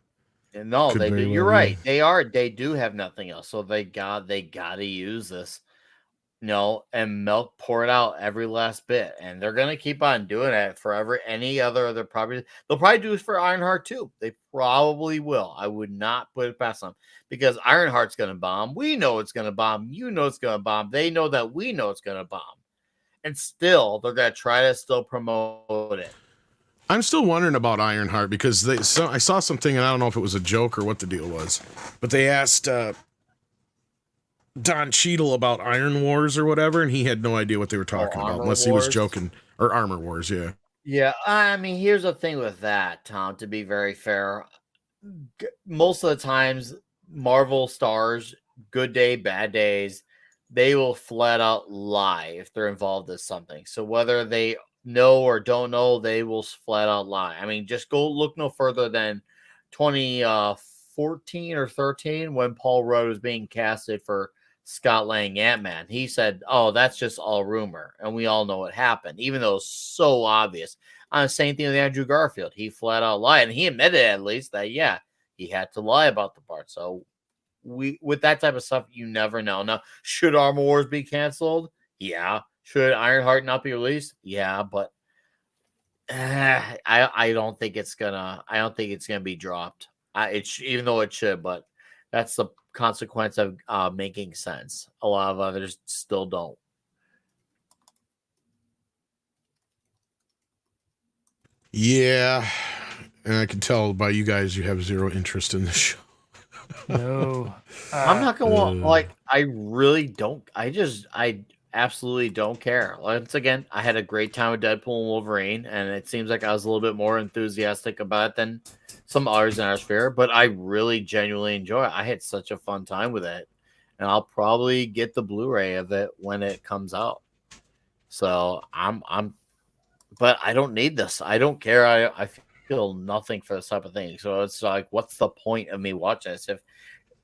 And no, they do. You're right. They do have nothing else. So they got to use this. And pour it out every last bit, and they're gonna keep on doing it forever. Any other they'll probably do it for Ironheart too. They probably will. I would not put it past them, because Ironheart's gonna bomb. We know it's gonna bomb. You know it's gonna bomb. They know that we know it's gonna bomb, and still they're gonna try to still promote it. I'm still wondering about Ironheart, because I saw something, and I don't know if it was a joke or what the deal was, but they asked Don Cheadle about Iron Wars or whatever, and he had no idea what they were talking about, unless he was joking. Or Armor Wars, yeah. Yeah, I mean, here's the thing with that, Tom, to be very fair. Most of the times, Marvel stars, good day, bad days, they will flat out lie if they're involved in something. So whether they know or don't know, they will flat out lie. I mean, just go look no further than 2014 or 13 when Paul Rudd was being casted for Scott Lang Ant-Man. He said, oh, that's just all rumor. And we all know what happened, even though it's so obvious. On the same thing with Andrew Garfield. He flat out lied. And he admitted at least that, yeah, he had to lie about the part. So with that type of stuff, you never know. Now, should Armor Wars be canceled? Yeah. Should Ironheart not be released? Yeah, but I don't think it's gonna be dropped. Even though it should, but that's the consequence of making sense. A lot of others still don't. Yeah, and I can tell by you guys you have zero interest in the show. No, I'm not gonna I really don't. I absolutely don't care. Once again, I had a great time with Deadpool and Wolverine, and it seems like I was a little bit more enthusiastic about it than some others in our sphere, but I really genuinely enjoy it. I had such a fun time with it, and I'll probably get the Blu-ray of it when it comes out. So but I don't need this. I don't care. I feel nothing for this type of thing. So it's like, what's the point of me watching this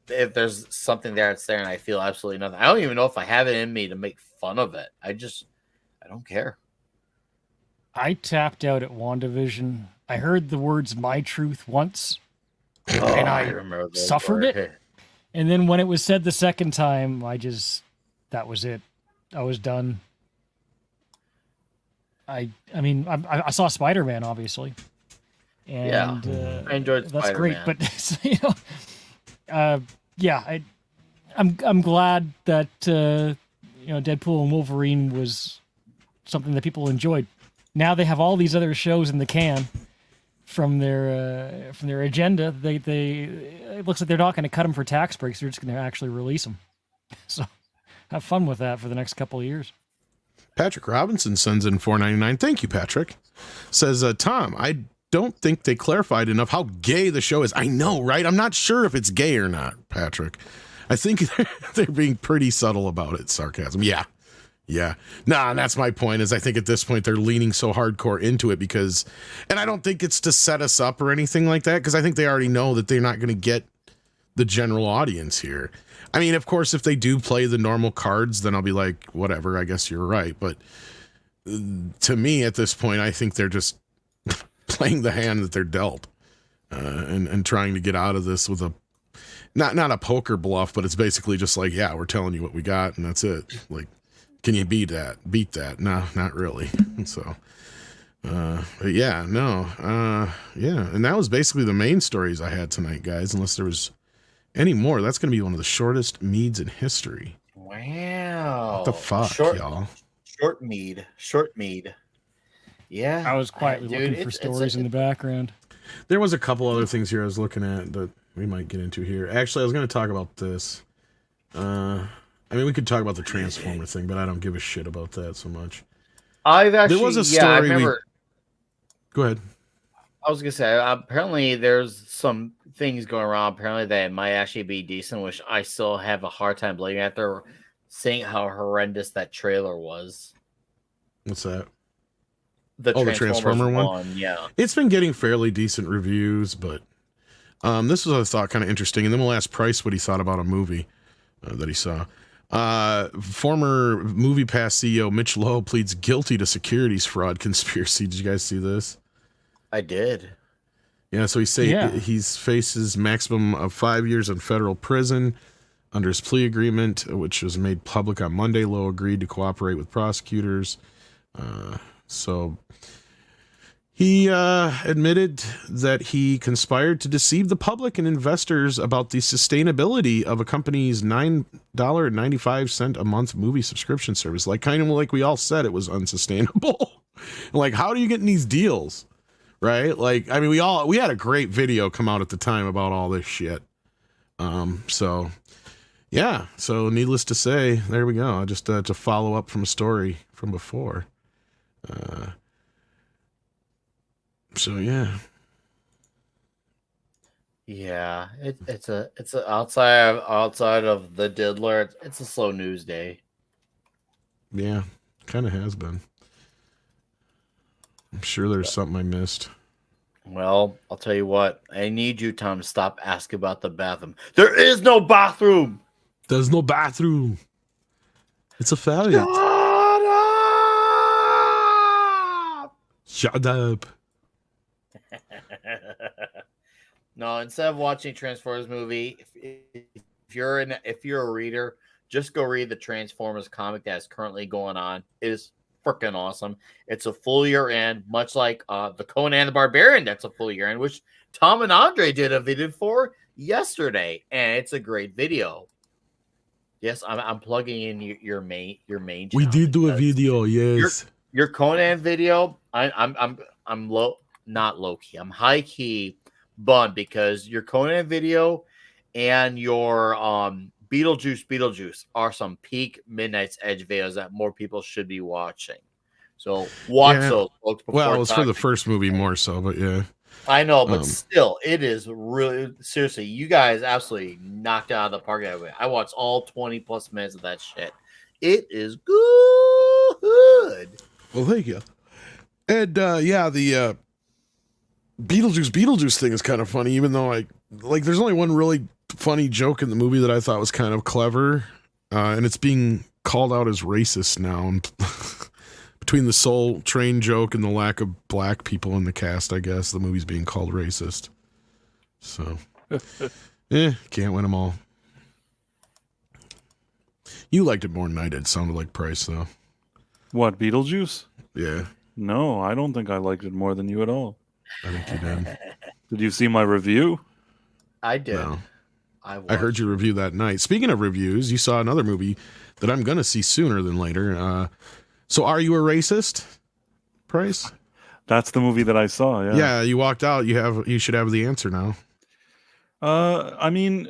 if there's something there, it's there, and I feel absolutely nothing. I don't even know if I have it in me to make fun of it. I don't care. I tapped out at WandaVision. I heard the words "my truth" once, and I suffered it. And then when it was said the second time, that was it. I was done. I mean, I saw Spider-Man, obviously. And I enjoyed that's Spider-Man. great. But I'm glad that Deadpool and Wolverine was something that people enjoyed. Now they have all these other shows in the can from their agenda. They it looks like they're not going to cut them for tax breaks. They're just going to actually release them. So have fun with that for the next couple of years. Patrick Robinson sends in $4.99. Thank you, Patrick. Says, Tom, I don't think they clarified enough how gay the show is. I know, right? I'm not sure if it's gay or not, Patrick. I think they're being pretty subtle about it. Sarcasm. Yeah. Nah, and that's my point, is I think at this point they're leaning so hardcore into it because, and I don't think it's to set us up or anything like that, because I think they already know that they're not going to get the general audience here. I mean, of course, if they do play the normal cards, then I'll be like, whatever, I guess you're right. But to me, at this point, I think they're just playing the hand that they're dealt and trying to get out of this with a, not a poker bluff, but it's basically just like, yeah, we're telling you what we got, and that's it. Like, can you beat that? No, not really. So, but yeah, no. Yeah. And that was basically the main stories I had tonight, guys, unless there was any more. That's going to be one of the shortest meads in history. Wow. What the fuck, y'all? Short mead. Yeah. I was quietly looking for stories in the background. There was a couple other things here I was looking at that we might get into here. Actually, I was going to talk about this. I mean, we could talk about the Transformer thing, but I don't give a shit about that so much. There was a story. I remember. Go ahead. I was gonna say, apparently there's some things going around. Apparently that might actually be decent, which I still have a hard time believing after seeing how horrendous that trailer was. What's that? The Transformer one. Yeah, it's been getting fairly decent reviews, but this was, I thought, kind of interesting. And then we'll ask Price what he thought about a movie that he saw. Former MoviePass CEO Mitch Lowe pleads guilty to securities fraud conspiracy. Did you guys see this? I did. Yeah, so he faces maximum of 5 years in federal prison under his plea agreement, which was made public on Monday. Lowe agreed to cooperate with prosecutors. So he admitted that he conspired to deceive the public and investors about the sustainability of a company's $9.95 a month movie subscription service. Like, kind of like we all said, it was unsustainable. Like, how do you get in these deals? Right? Like, I mean, we had a great video come out at the time about all this shit. So yeah. So needless to say, there we go. Just to follow up from a story from before. So yeah. Yeah, it's a outside of the Diddler. It's a slow news day. Yeah, kind of has been. I'm sure there's something I missed. Well, I'll tell you what. I need you, Tom, to stop asking about the bathroom. There is no bathroom. There's no bathroom. It's a failure. Shut up. No, instead of watching Transformers movie, if you're a reader, just go read the Transformers comic that is currently going on. It is freaking awesome. It's a full year end, much like the Conan the Barbarian. That's a full year end, which Tom and Andre did a video for yesterday, and it's a great video. Yes, I'm plugging in your main. We did do a video, yes. Your Conan video. I'm not low key. I'm high key bummed because your Conan video and your Beetlejuice are some peak Midnight's Edge videos that more people should be watching. So watch those. Well, it was for the first movie more so, but yeah. I know, but still, it is really, seriously, you guys absolutely knocked out of the park. I watched all 20 plus minutes of that shit. It is good. Well, thank you. And the Beetlejuice thing is kind of funny, even though there's only one really funny joke in the movie that I thought was kind of clever, and it's being called out as racist now. Between the Soul Train joke and the lack of black people in the cast, I guess the movie's being called racist. So, can't win them all. You liked it more than I did. Sounded like Price, though. What, Beetlejuice? Yeah. No, I don't think I liked it more than you at all. I think you did. Did you see my review? I did. No. I I heard you review that night. Speaking of reviews, you saw another movie that I'm going to see sooner than later. So Are You a Racist, Price? That's the movie that I saw, yeah. Yeah, you walked out. You should have the answer now. I mean,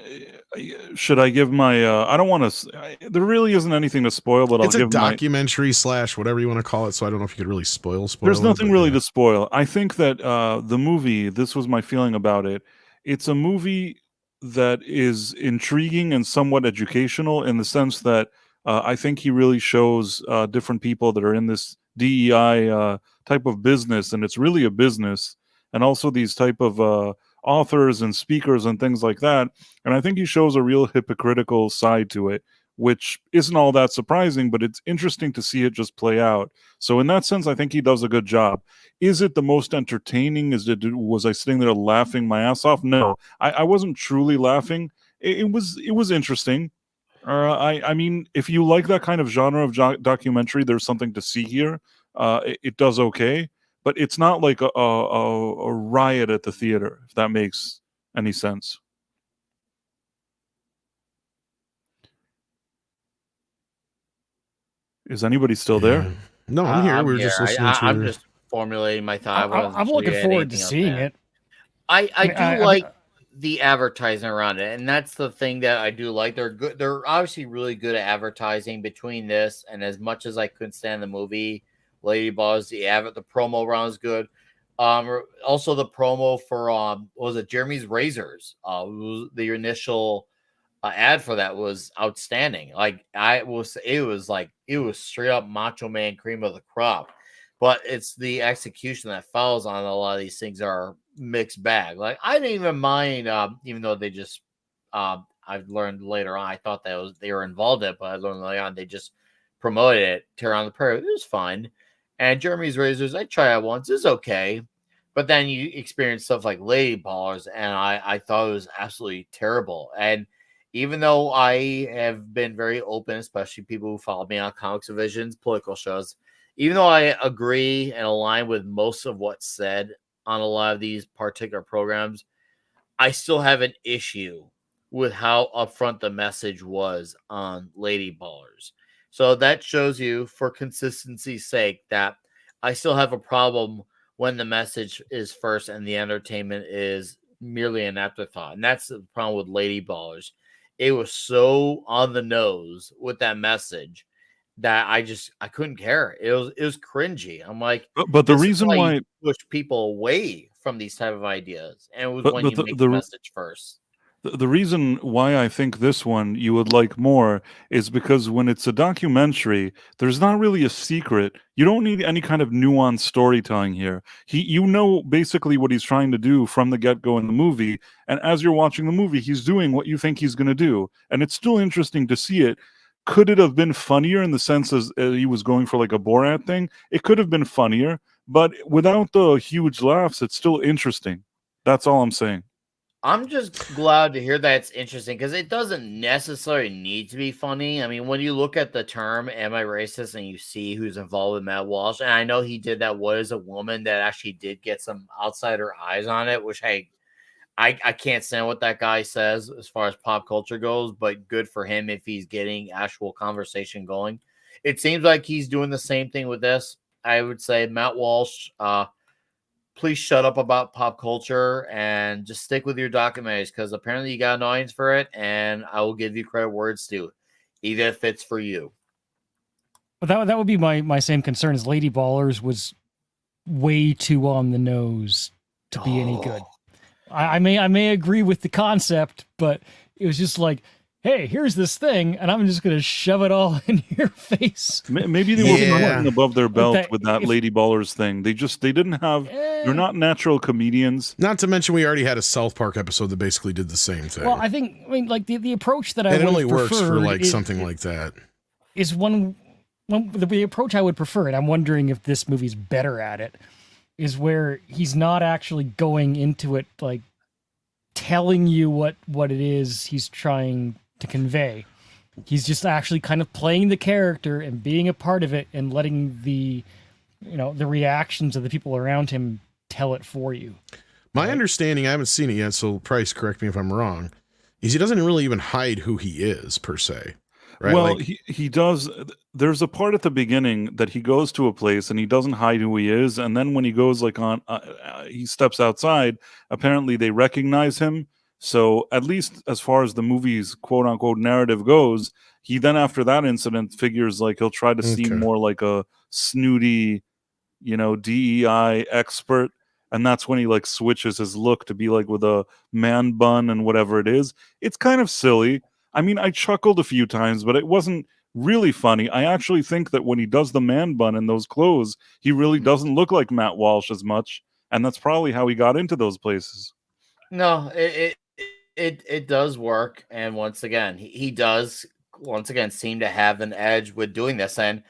should I give my? I don't want to. There really isn't anything to spoil, but It's I'll a give my. documentary / whatever you want to call it. So I don't know if you could really spoil. There's it, nothing but really yeah. to spoil. I think that the movie. This was my feeling about it. It's a movie that is intriguing and somewhat educational in the sense that I think he really shows different people that are in this DEI type of business, and it's really a business, and also these type of authors and speakers and things like that. And I think he shows a real hypocritical side to it, which isn't all that surprising, but it's interesting to see it just play out. So in that sense, I think he does a good job. Is it the most entertaining? Was I sitting there laughing my ass off? No, I wasn't truly laughing. It was interesting. I mean, if you like that kind of genre of documentary, there's something to see here. It does okay, but it's not like a riot at the theater, if that makes any sense. Is anybody still there? No, I'm here. We're just listening to. I'm just formulating my thought. I'm looking forward to seeing it. I like the advertising around it, and that's the thing that I do like. They're good. They're obviously really good at advertising between this and as much as I couldn't stand the movie, Lady Buzz, the promo around is good. Also the promo for what was it, Jeremy's Razors? The initial ad for that was outstanding. Like it was straight up Macho Man, cream of the crop. But it's the execution that follows on a lot of these things are mixed bag. Like I didn't even mind, even though they just I've learned later on. I thought they were involved in it, but I learned later on they just promoted it. Tear on the Prairie, it was fun. And Jeremy's Razors, I tried it once, it's okay. But then you experience stuff like Lady Ballers, and I thought it was absolutely terrible. And even though I have been very open, especially people who follow me on Comics Division's political shows, even though I agree and align with most of what's said on a lot of these particular programs, I still have an issue with how upfront the message was on Lady Ballers. So that shows you, for consistency's sake, that I still have a problem when the message is first and the entertainment is merely an afterthought. And that's the problem with Lady Ballers. It was so on the nose with that message that I couldn't care. It was cringy. I'm like, but the reason why you push people away from these type of ideas, and it was when you make the message first. The reason why I think this one you would like more is because when it's a documentary, there's not really a secret. You don't need any kind of nuanced storytelling here. You know basically what he's trying to do from the get-go in the movie, and as you're watching the movie, he's doing what you think he's going to do, and it's still interesting to see it. Could it have been funnier in the sense as he was going for like a Borat thing? It could have been funnier, but without the huge laughs, it's still interesting. That's all I'm saying. I'm just glad to hear that it's interesting because it doesn't necessarily need to be funny. I mean, when you look at the term "Am I racist?" and you see who's involved with Matt Walsh, and I know he did that What Is a Woman that actually did get some outsider eyes on it, which, hey, I can't stand what that guy says as far as pop culture goes, but good for him if he's getting actual conversation going. It seems like he's doing the same thing with this. I would say, Matt Walsh, please shut up about pop culture and just stick with your documentaries because apparently you got an audience for it, and I will give you credit where it's due, even if it's for you. But that would be my same concern. Is Lady Ballers was way too on the nose to be any good. I may agree with the concept, but it was just like, hey, here's this thing, and I'm just going to shove it all in your face. Maybe they wasn't putting above their belt with that Lady Ballers thing. They didn't have, they're not natural comedians. Not to mention we already had a South Park episode that basically did the same thing. Well, I mean, like the approach that I would it only works for like something like that. Is the approach I would prefer, and I'm wondering if this movie's better at it, is where he's not actually going into it like telling you what it is he's trying to convey. He's just actually kind of playing the character and being a part of it and letting the reactions of the people around him tell it for you. My understanding, I haven't seen it yet, so Price, correct me if I'm wrong, is he doesn't really even hide who he is per se. Right? Well, Like, he does. There's a part at the beginning that he goes to a place and he doesn't hide who he is, and then when he goes like on, he steps outside. Apparently, they recognize him. So at least as far as the movie's quote unquote narrative goes, he then after that incident figures like he'll try to seem more like a snooty, DEI expert. And that's when he like switches his look to be like with a man bun and whatever it is. It's kind of silly. I mean, I chuckled a few times, but it wasn't really funny. I actually think that when he does the man bun and those clothes, he really doesn't look like Matt Walsh as much. And that's probably how he got into those places. No, it does work. And once again, he does seem to have an edge with doing this. And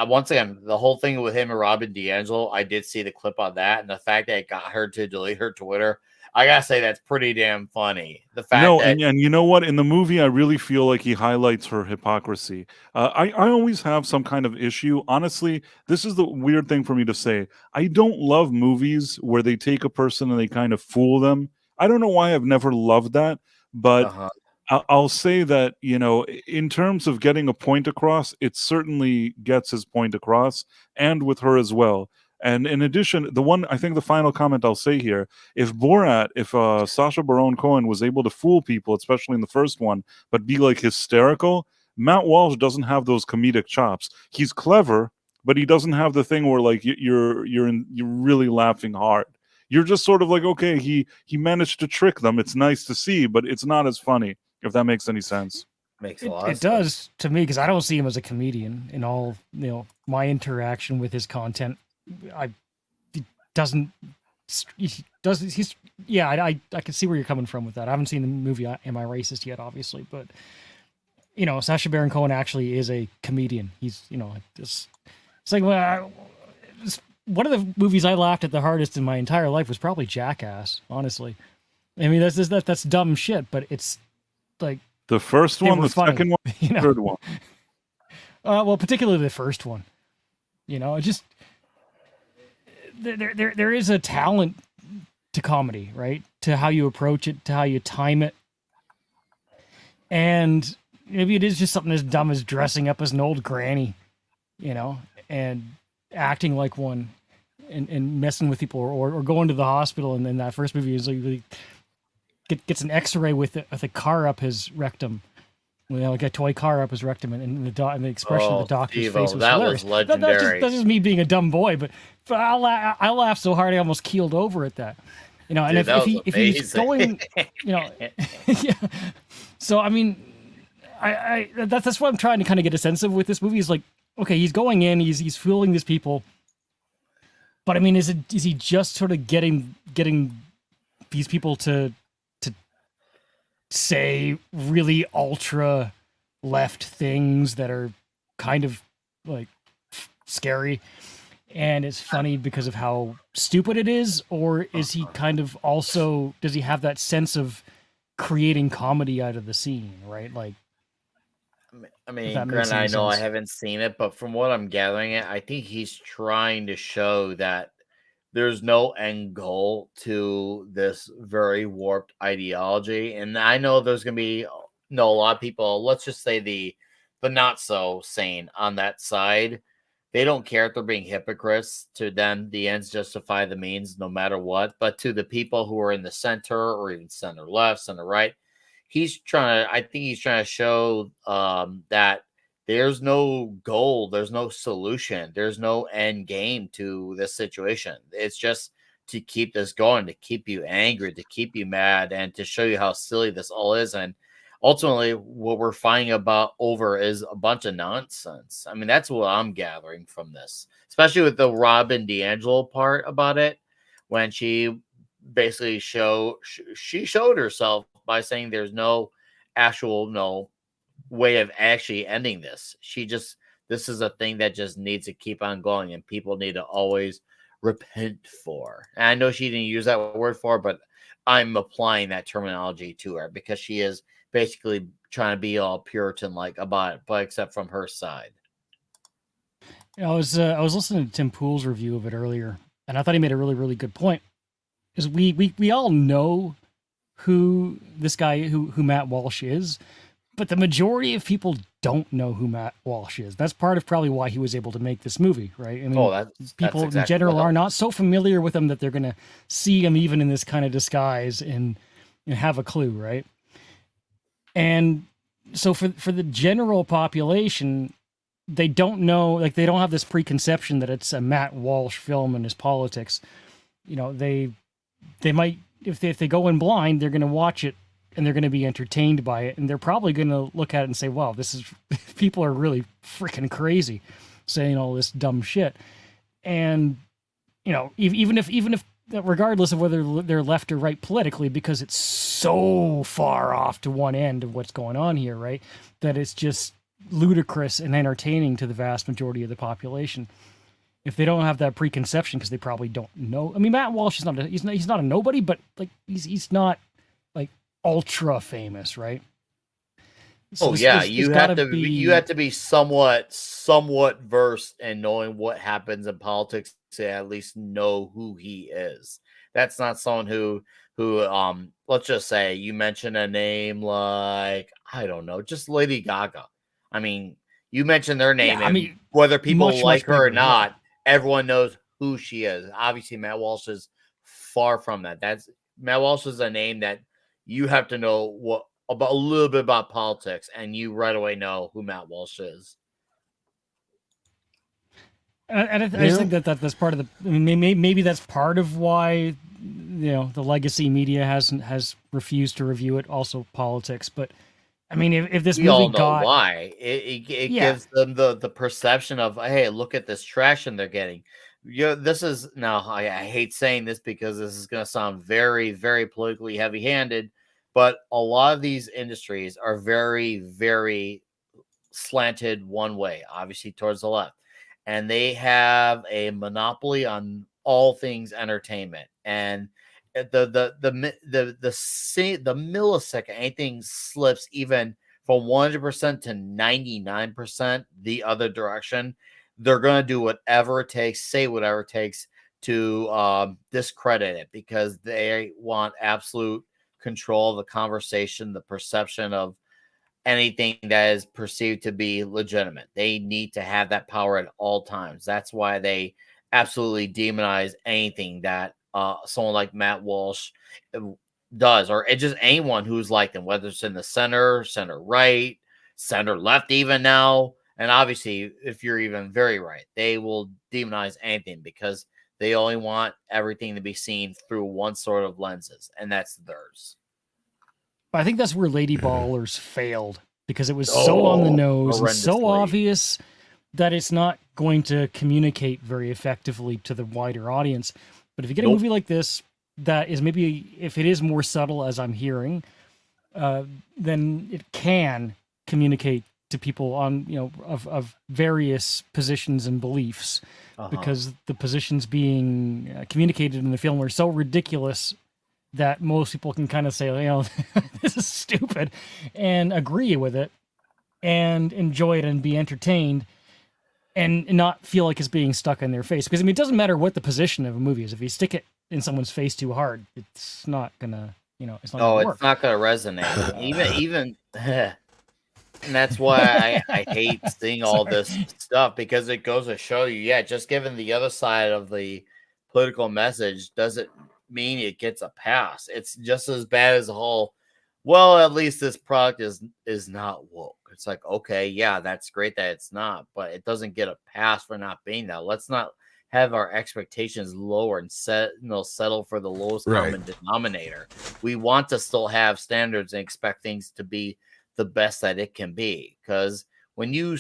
once again, the whole thing with him and Robin DiAngelo, I did see the clip on that, and the fact that it got her to delete her Twitter, I gotta say that's pretty damn funny. The fact that and you know what? In the movie, I really feel like he highlights her hypocrisy. I always have some kind of issue. Honestly, this is the weird thing for me to say. I don't love movies where they take a person and they kind of fool them. I don't know why I've never loved that, but I'll say that, in terms of getting a point across, it certainly gets his point across, and with her as well. And in addition, I think the final comment I'll say here, if Sacha Baron Cohen was able to fool people, especially in the first one, but be like hysterical, Matt Walsh doesn't have those comedic chops. He's clever, but he doesn't have the thing where like you're really laughing hard. You're just sort of like, okay, he managed to trick them. It's nice to see, but it's not as funny, if that makes any sense. Makes a lot of sense. It does to me, because I don't see him as a comedian in all, my interaction with his content. I can see where you're coming from with that. I haven't seen the movie Am I Racist yet, obviously, but Sacha Baron Cohen actually is a comedian. He's it's like one of the movies I laughed at the hardest in my entire life was probably Jackass. Honestly, I mean that's dumb shit, but it's like the first one, the second one, the third one. Well, particularly the first one. Just. There is a talent to comedy, right? To how you approach it, to how you time it. And maybe it is just something as dumb as dressing up as an old granny, and acting like one and messing with people or going to the hospital. And then that first movie is like gets an x-ray with a car up his rectum. Like a toy car up his rectum, and the expression of the doctor's face was hilarious. Was legendary. That's just me being a dumb boy, but I laughed so hard I almost keeled over at that. And Dude, if he's going, yeah. So I mean, that's what I'm trying to kind of get a sense of with this movie. Is like, okay, he's going in, he's fooling these people, but I mean, is he just sort of getting these people to say really ultra left things that are kind of like scary, and it's funny because of how stupid it is? Or is he kind of also, does he have that sense of creating comedy out of the scene, right? Like, I mean, granted, I know I haven't seen it, but from what I'm gathering, I think he's trying to show that there's no end goal to this very warped ideology. And I know there's going to be a lot of people, let's just say the not so sane on that side. They don't care if they're being hypocrites. To them, the ends justify the means no matter what. But to the people who are in the center or even center left, center right, I think he's trying to show that there's no goal, there's no solution, there's no end game to this situation. It's just to keep this going, to keep you angry, to keep you mad, and to show you how silly this all is. And ultimately, what we're fighting about over is a bunch of nonsense. I mean, that's what I'm gathering from this, especially with the Robin DiAngelo part about it, when she basically showed herself by saying there's no actual way of actually ending this. This is a thing that just needs to keep on going, and people need to always repent for. And I know she didn't use that word for, but I'm applying that terminology to her because she is basically trying to be all Puritan like about it, but except from her side. I was listening to Tim Pool's review of it earlier, and I thought he made a really, really good point, is we all know who this guy, who Matt Walsh is, but the majority of people don't know who Matt Walsh is. That's part of probably why he was able to make this movie, right? I mean, people exactly in general are not so familiar with him that they're going to see him even in this kind of disguise and have a clue, right? And so for the general population, they don't know, like they don't have this preconception that it's a Matt Walsh film and his politics. You know, they might, if they go in blind, they're going to watch it and they're going to be entertained by it. And they're probably going to look at it and say, wow, this is, people are really freaking crazy saying all this dumb shit. And, you know, even if regardless of whether they're left or right politically, because it's so far off to one end of what's going on here, right? That it's just ludicrous and entertaining to the vast majority of the population. If they don't have that preconception, because they probably don't know. I mean, Matt Walsh is he's not a nobody, but like he's not like ultra famous, right? So you have to be somewhat versed in knowing what happens in politics to at least know who he is. That's not someone who let's just say you mention a name like, I don't know, just Lady Gaga. I mean, you mentioned their name, and whether people like her or not, everyone knows who she is. Obviously, Matt Walsh is far from that. Matt Walsh is a name that you have to know about a little bit about politics, and you right away know who Matt Walsh is. And I just think that's part of the. I mean, maybe that's part of why, you know, the legacy media has refused to review it. Also, politics, but. I mean, if this movie all know why it gives them the perception of, hey, look at this traction they're getting. This is now, I hate saying this because this is going to sound very, very politically heavy-handed, but a lot of these industries are very, very slanted one way, obviously towards the left, and they have a monopoly on all things entertainment. And the millisecond anything slips even from 100% to 99% the other direction, they're going to do whatever it takes, say whatever it takes to discredit it, because they want absolute control of the conversation, the perception of anything that is perceived to be legitimate. They need to have that power at all times. That's why they absolutely demonize anything that someone like Matt Walsh does, or it's just anyone who's like them, whether it's in the center right, center left, even now. And obviously, if you're even very right, they will demonize anything because they only want everything to be seen through one sort of lenses, and that's theirs. I think that's where Lady Ballers failed, because it was so on the nose and so obvious that it's not going to communicate very effectively to the wider audience. But if you get a movie like this that is maybe, if it is more subtle, as I'm hearing, then it can communicate to people on, you know, of various positions and beliefs, because the positions being communicated in the film are so ridiculous that most people can kind of say, you know, this is stupid, and agree with it and enjoy it and be entertained, and not feel like it's being stuck in their face. Because, I mean, it doesn't matter what the position of a movie is. If you stick it in someone's face too hard, it's not gonna, you know, it's not gonna work. It's not gonna resonate. even and that's why I hate seeing all this stuff, because it goes to show you, just given the other side of the political message doesn't mean it gets a pass. It's just as bad as a whole, well, at least this product is not woke. It's like, okay, yeah, that's great that it's not, but it doesn't get a pass for not being that. Let's not have our expectations lower and settle for the lowest common denominator. We want to still have standards and expect things to be the best that it can be. Because when you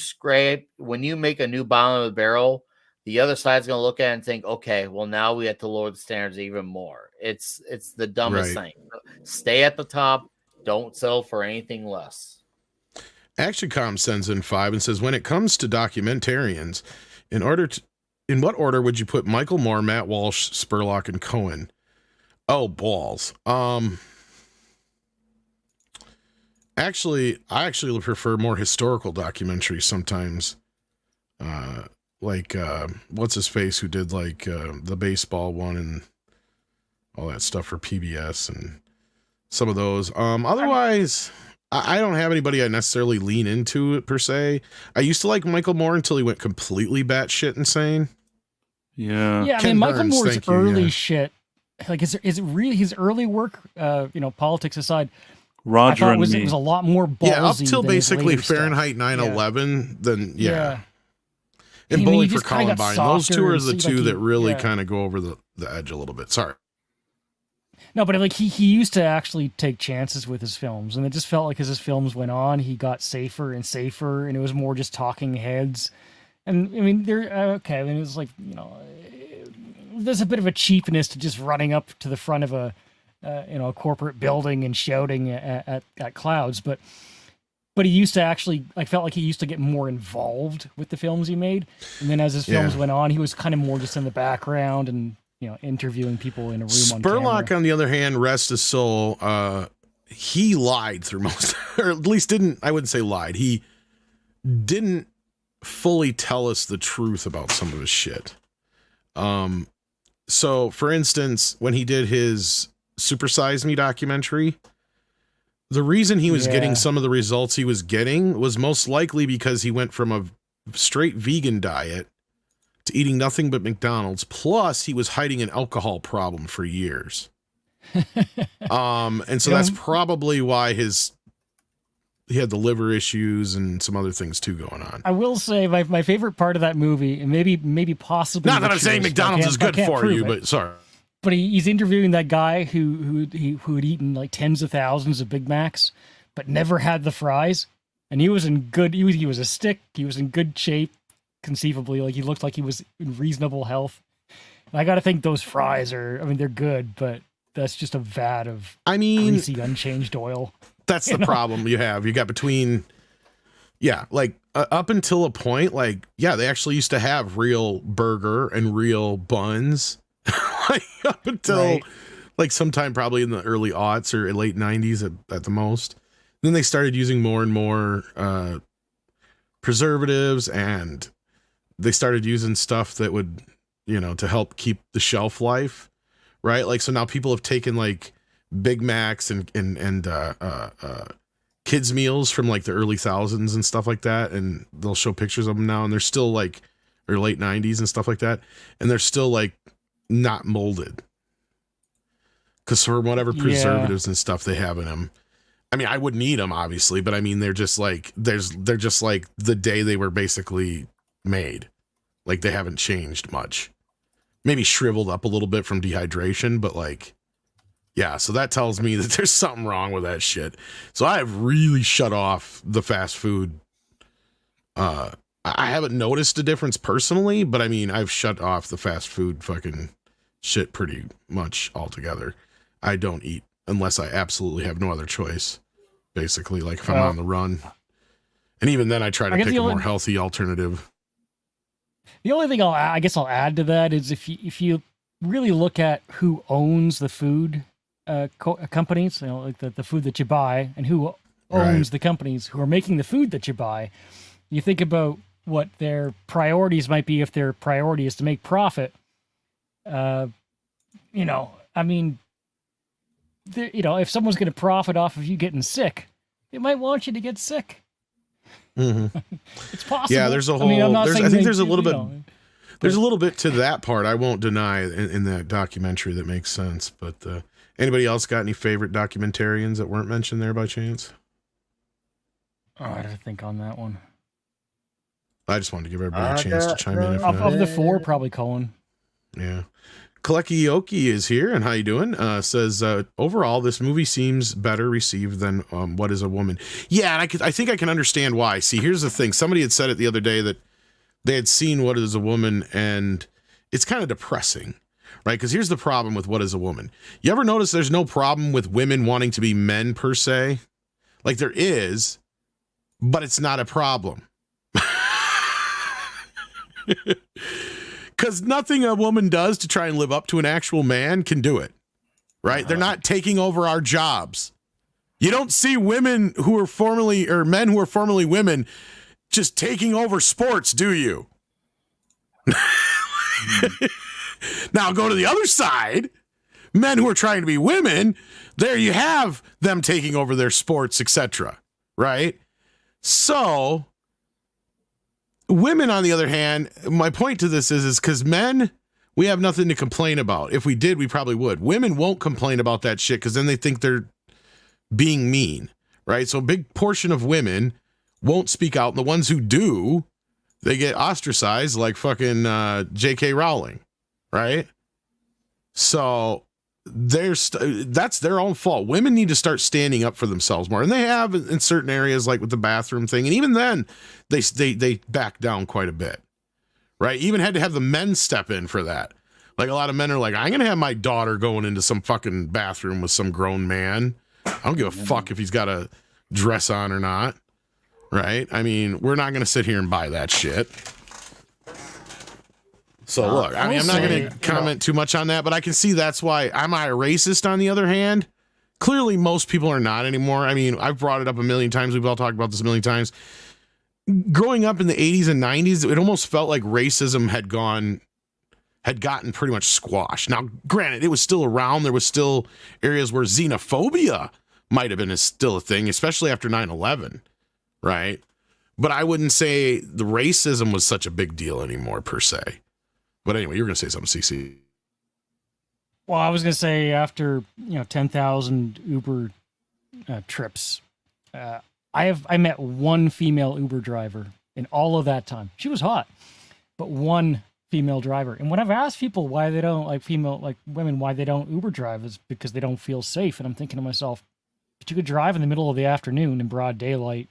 make a new bottom of the barrel, the other side's going to look at it and think, okay, well, now we have to lower the standards even more. It's the dumbest thing. Stay at the top. Don't settle for anything less. ActionCom sends in 5 and says, when it comes to documentarians, in what order would you put Michael Moore, Matt Walsh, Spurlock, and Cohen? Oh, balls. Actually, I prefer more historical documentaries sometimes. what's his face who did like the baseball one and all that stuff for PBS and some of those. Otherwise, I don't have anybody I necessarily lean into it per se. I used to like Michael Moore until he went completely batshit insane. Yeah. Yeah, I Ken mean, Michael Burns, Moore's thank you, early yeah. shit. Like, is it really his early work? Politics aside, I Roger thought and it me. was a lot more ballsy. Yeah, up till than his basically later stuff. Fahrenheit 9/11, then yeah. I And mean, Bowling he for just kinda got Columbine. Those two softer are and the seemed two like that really yeah. kind of go over the edge a little bit. Sorry. No, but like he used to actually take chances with his films, and it just felt like as his films went on, he got safer and safer, and it was more just talking heads. And I mean, okay. I mean, it was like there's a bit of a cheapness to just running up to the front of a a corporate building and shouting at clouds, but he used to actually, I felt like he used to get more involved with the films he made, and then as his films went on, he was kind of more just in the background and interviewing people in a room. Spurlock, on camera. on the other hand, rest his soul, he lied through most, or at least didn't, I wouldn't say lied. He didn't fully tell us the truth about some of his shit. So, for instance, when he did his Super Size Me documentary, the reason he was getting some of the results he was getting was most likely because he went from a straight vegan diet to eating nothing but McDonald's. Plus, he was hiding an alcohol problem for years. And so that's probably why he had the liver issues and some other things too going on. I will say my favorite part of that movie, and maybe possibly Not that I'm saying McDonald's is good for you, but sorry. But he's interviewing that guy who had eaten like tens of thousands of Big Macs, but never had the fries, and he was in good. He was a stick. He was in good shape, conceivably. Like he looked like he was in reasonable health. And I got to think those fries are. I mean, they're good, but that's just a vat of greasy, unchanged oil. That's the problem you have. You got between, up until a point, they actually used to have real burger and real buns. Up until sometime probably in the early aughts or late 90s at the most. Then they started using more and more preservatives, and they started using stuff that would, to help keep the shelf life, right? Like, so now people have taken Big Macs and kids meals from the early thousands and stuff like that, and they'll show pictures of them now, and they're still or late 90s and stuff like that, and they're still not molded because for whatever preservatives and stuff they have in them. I mean, I wouldn't eat them obviously, but I mean, they're just they're just like the day they were basically made. Like, they haven't changed much, maybe shriveled up a little bit from dehydration, but so that tells me that there's something wrong with that shit. So I have really shut off the fast food. I haven't noticed a difference personally, but I mean, I've shut off the fast food fucking shit pretty much altogether. I don't eat unless I absolutely have no other choice, basically, if I'm on the run. And even then I try to pick a more healthy alternative. The only thing I'll add to that is if you really look at who owns the food companies, the food that you buy, and who owns the companies who are making the food that you buy, you think about what their priorities might be if their priority is to make profit. I mean, if someone's going to profit off of you getting sick, they might want you to get sick. Mm-hmm. It's possible. Yeah, there's a whole. I think there's a little bit. There's a little bit to that part. I won't deny in that documentary that makes sense. But anybody else got any favorite documentarians that weren't mentioned there by chance? Oh, I gotta think on that one. I just wanted to give everybody a chance to chime in. Of the four, probably Cohen. Yeah. Kalekioki is here, and how you doing? Says, overall, this movie seems better received than What is a Woman? Yeah, and I think I can understand why. See, here's the thing. Somebody had said it the other day that they had seen What is a Woman, and it's kind of depressing, right? Because here's the problem with What is a Woman. You ever notice there's no problem with women wanting to be men, per se? There is, but it's not a problem. Because nothing a woman does to try and live up to an actual man can do it, right? They're not taking over our jobs. You don't see women who are formerly, or men who are formerly women, just taking over sports, do you? Now go to the other side. Men who are trying to be women, there you have them taking over their sports, etc. Right? So, women, on the other hand, my point to this is because men, we have nothing to complain about. If we did, we probably would. Women won't complain about that shit because then they think they're being mean, right? So a big portion of women won't speak out. And the ones who do, they get ostracized like fucking J.K. Rowling, right? So that's their own fault. Women need to start standing up for themselves more. And they have in certain areas, like with the bathroom thing. And even then, they back down quite a bit, right? Even had to have the men step in for that. Like a lot of men are like, I'm going to have my daughter going into some fucking bathroom with some grown man. I don't give a fuck if he's got a dress on or not, right? I mean, we're not going to sit here and buy that shit. So look, I mean, I'm not going to comment too much on that, but I can see that's why. Am I a racist on the other hand? Clearly, most people are not anymore. I mean, I've brought it up a million times. We've all talked about this a million times. Growing up in the 80s and 90s, it almost felt like racism had gotten pretty much squashed. Now, granted, it was still around. There was still areas where xenophobia might have been still a thing, especially after 9/11, right? But I wouldn't say the racism was such a big deal anymore, per se. But anyway, you were going to say something, CC. Well, I was going to say after 10,000 Uber trips, I met one female Uber driver in all of that time. She was hot, but one female driver. And when I've asked people why they don't women, why they don't Uber drive, is because they don't feel safe. And I'm thinking to myself, but you could drive in the middle of the afternoon in broad daylight.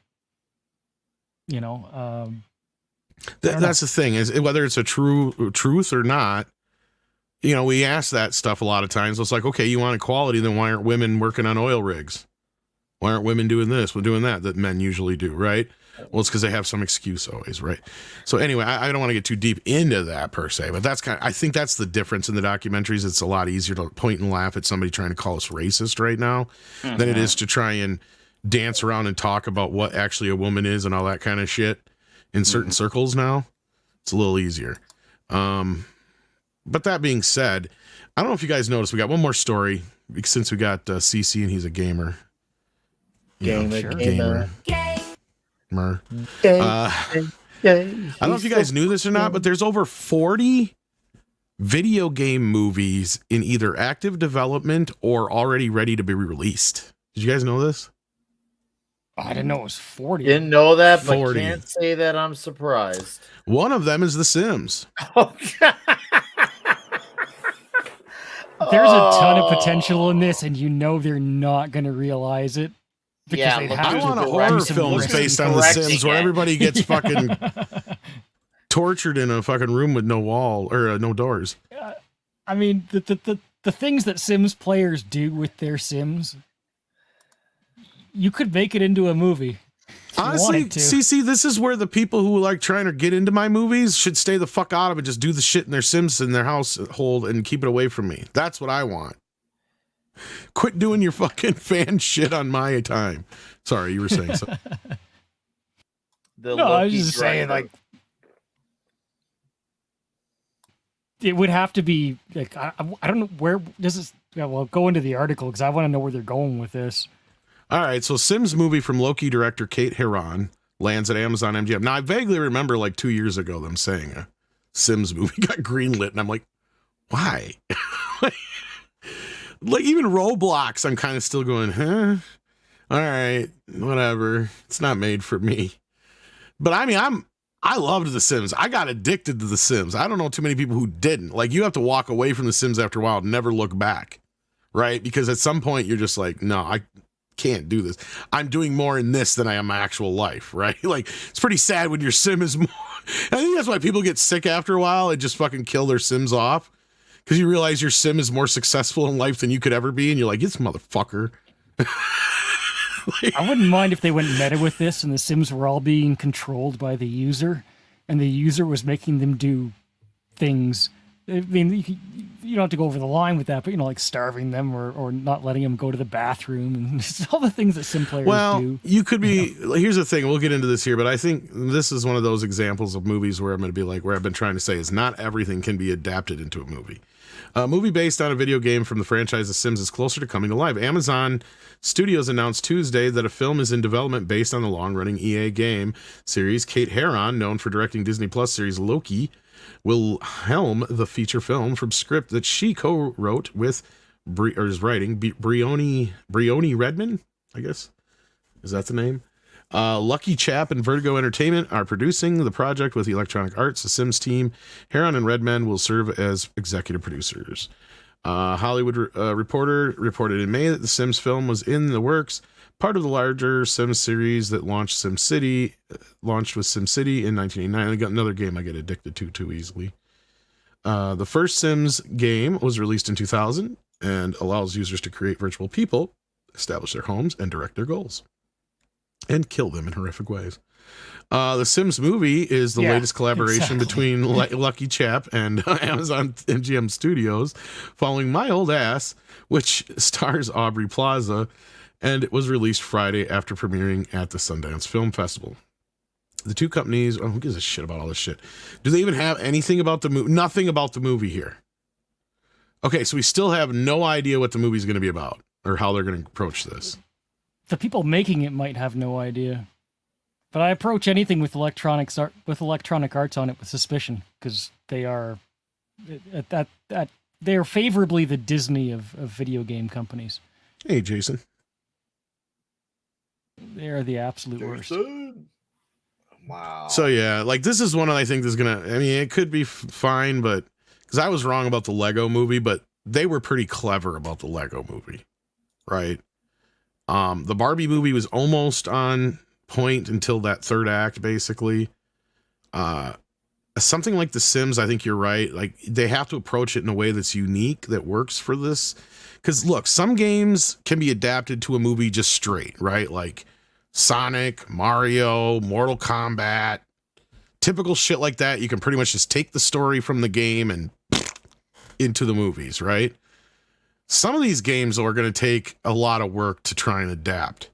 That's the thing, is whether it's a truth or not. We ask that stuff a lot of times. It's like, okay, you want equality, then why aren't women working on oil rigs? Why aren't women doing this? We're doing that men usually do, right? Well, it's because they have some excuse always, right? So anyway, I don't want to get too deep into that per se, but I think that's the difference in the documentaries. It's a lot easier to point and laugh at somebody trying to call us racist right now than it is to try and dance around and talk about what actually a woman is and all that kind of shit in certain circles now. It's a little easier. But that being said, I don't know if you guys noticed, we got one more story since we got CC and he's a gamer. Gamer. I don't know if you guys knew this or not, but there's over 40 video game movies in either active development or already ready to be released. Did you guys know this? I didn't know it was 40. Didn't know that, but 40. Can't say that I'm surprised. One of them is The Sims. There's a ton of potential in this, and they're not going to realize it. Yeah, I want a horror film based on The Sims where everybody gets fucking tortured in a fucking room with no wall or no doors. I mean, the things that Sims players do with their Sims, you could make it into a movie. Honestly, CC, this is where the people who like trying to get into my movies should stay the fuck out of it. Just do the shit in their Sims in their household and keep it away from me. That's what I want. Quit doing your fucking fan shit on my time. Sorry, you were saying something. I was just saying, like, it would have to be like I don't know where this is. Yeah, well, go into the article because I want to know where they're going with this. All right, so Sims movie from Loki director Kate Herron lands at Amazon MGM. Now, I vaguely remember like 2 years ago them saying a Sims movie got greenlit, and I'm like, why? Like even Roblox, I'm kind of still going, huh? All right, whatever. It's not made for me. But I mean, I loved The Sims. I got addicted to The Sims. I don't know too many people who didn't. Like, you have to walk away from The Sims after a while and never look back, right? Because at some point you're just like, no, I can't do this. I'm doing more in this than I am my actual life, right? Like, it's pretty sad when your sim is more. I think that's why people get sick after a while and just fucking kill their Sims off. Because you realize your sim is more successful in life than you could ever be, and you're like, this motherfucker. I wouldn't mind if they went meta with this and the Sims were all being controlled by the user, and the user was making them do things. I mean, you don't have to go over the line with that, but like starving them or not letting them go to the bathroom and just all the things that sim players do. You could be. Here's the thing. We'll get into this here, but I think this is one of those examples of movies where I'm going to be like, where I've been trying to say is not everything can be adapted into a movie. A movie based on a video game from the franchise The Sims is closer to coming to life. Amazon Studios announced Tuesday that a film is in development based on the long-running EA game series. Kate Herron, known for directing Disney Plus series Loki, will helm the feature film from script that she co-wrote with, Brioni Redman, I guess. Is that the name? Lucky Chap and Vertigo Entertainment are producing the project with Electronic Arts, the Sims team. Heron and Redman will serve as executive producers. Hollywood Reporter reported in May that the Sims film was in the works, part of the larger Sims series that launched with SimCity in 1989. I got another game I get addicted to too easily. The first Sims game was released in 2000 and allows users to create virtual people, establish their homes, and direct their goals. And kill them in horrific ways. The Sims movie is the latest collaboration between Lucky Chap and Amazon MGM Studios, following My Old Ass, which stars Aubrey Plaza, and it was released Friday after premiering at the Sundance Film Festival. The two companies, who gives a shit about all this shit? Do they even have anything about the movie? Nothing about the movie here. Okay, so we still have no idea what the movie's going to be about or how they're going to approach this. The people making it might have no idea, but I approach anything with electronic arts on it with suspicion, because they are they are favorably the Disney of video game companies. Hey, Jason. They are the absolute worst. Wow. So yeah, like this is one I think is gonna. I mean, it could be fine, but because I was wrong about the Lego movie, but they were pretty clever about the Lego movie, right? The Barbie movie was almost on point until that third act, basically. Something like The Sims, I think you're right. Like they have to approach it in a way that's unique, that works for this. Because look, some games can be adapted to a movie just straight, right? Like Sonic, Mario, Mortal Kombat, typical shit like that. You can pretty much just take the story from the game and into the movies, right? Some of these games are going to take a lot of work to try and adapt.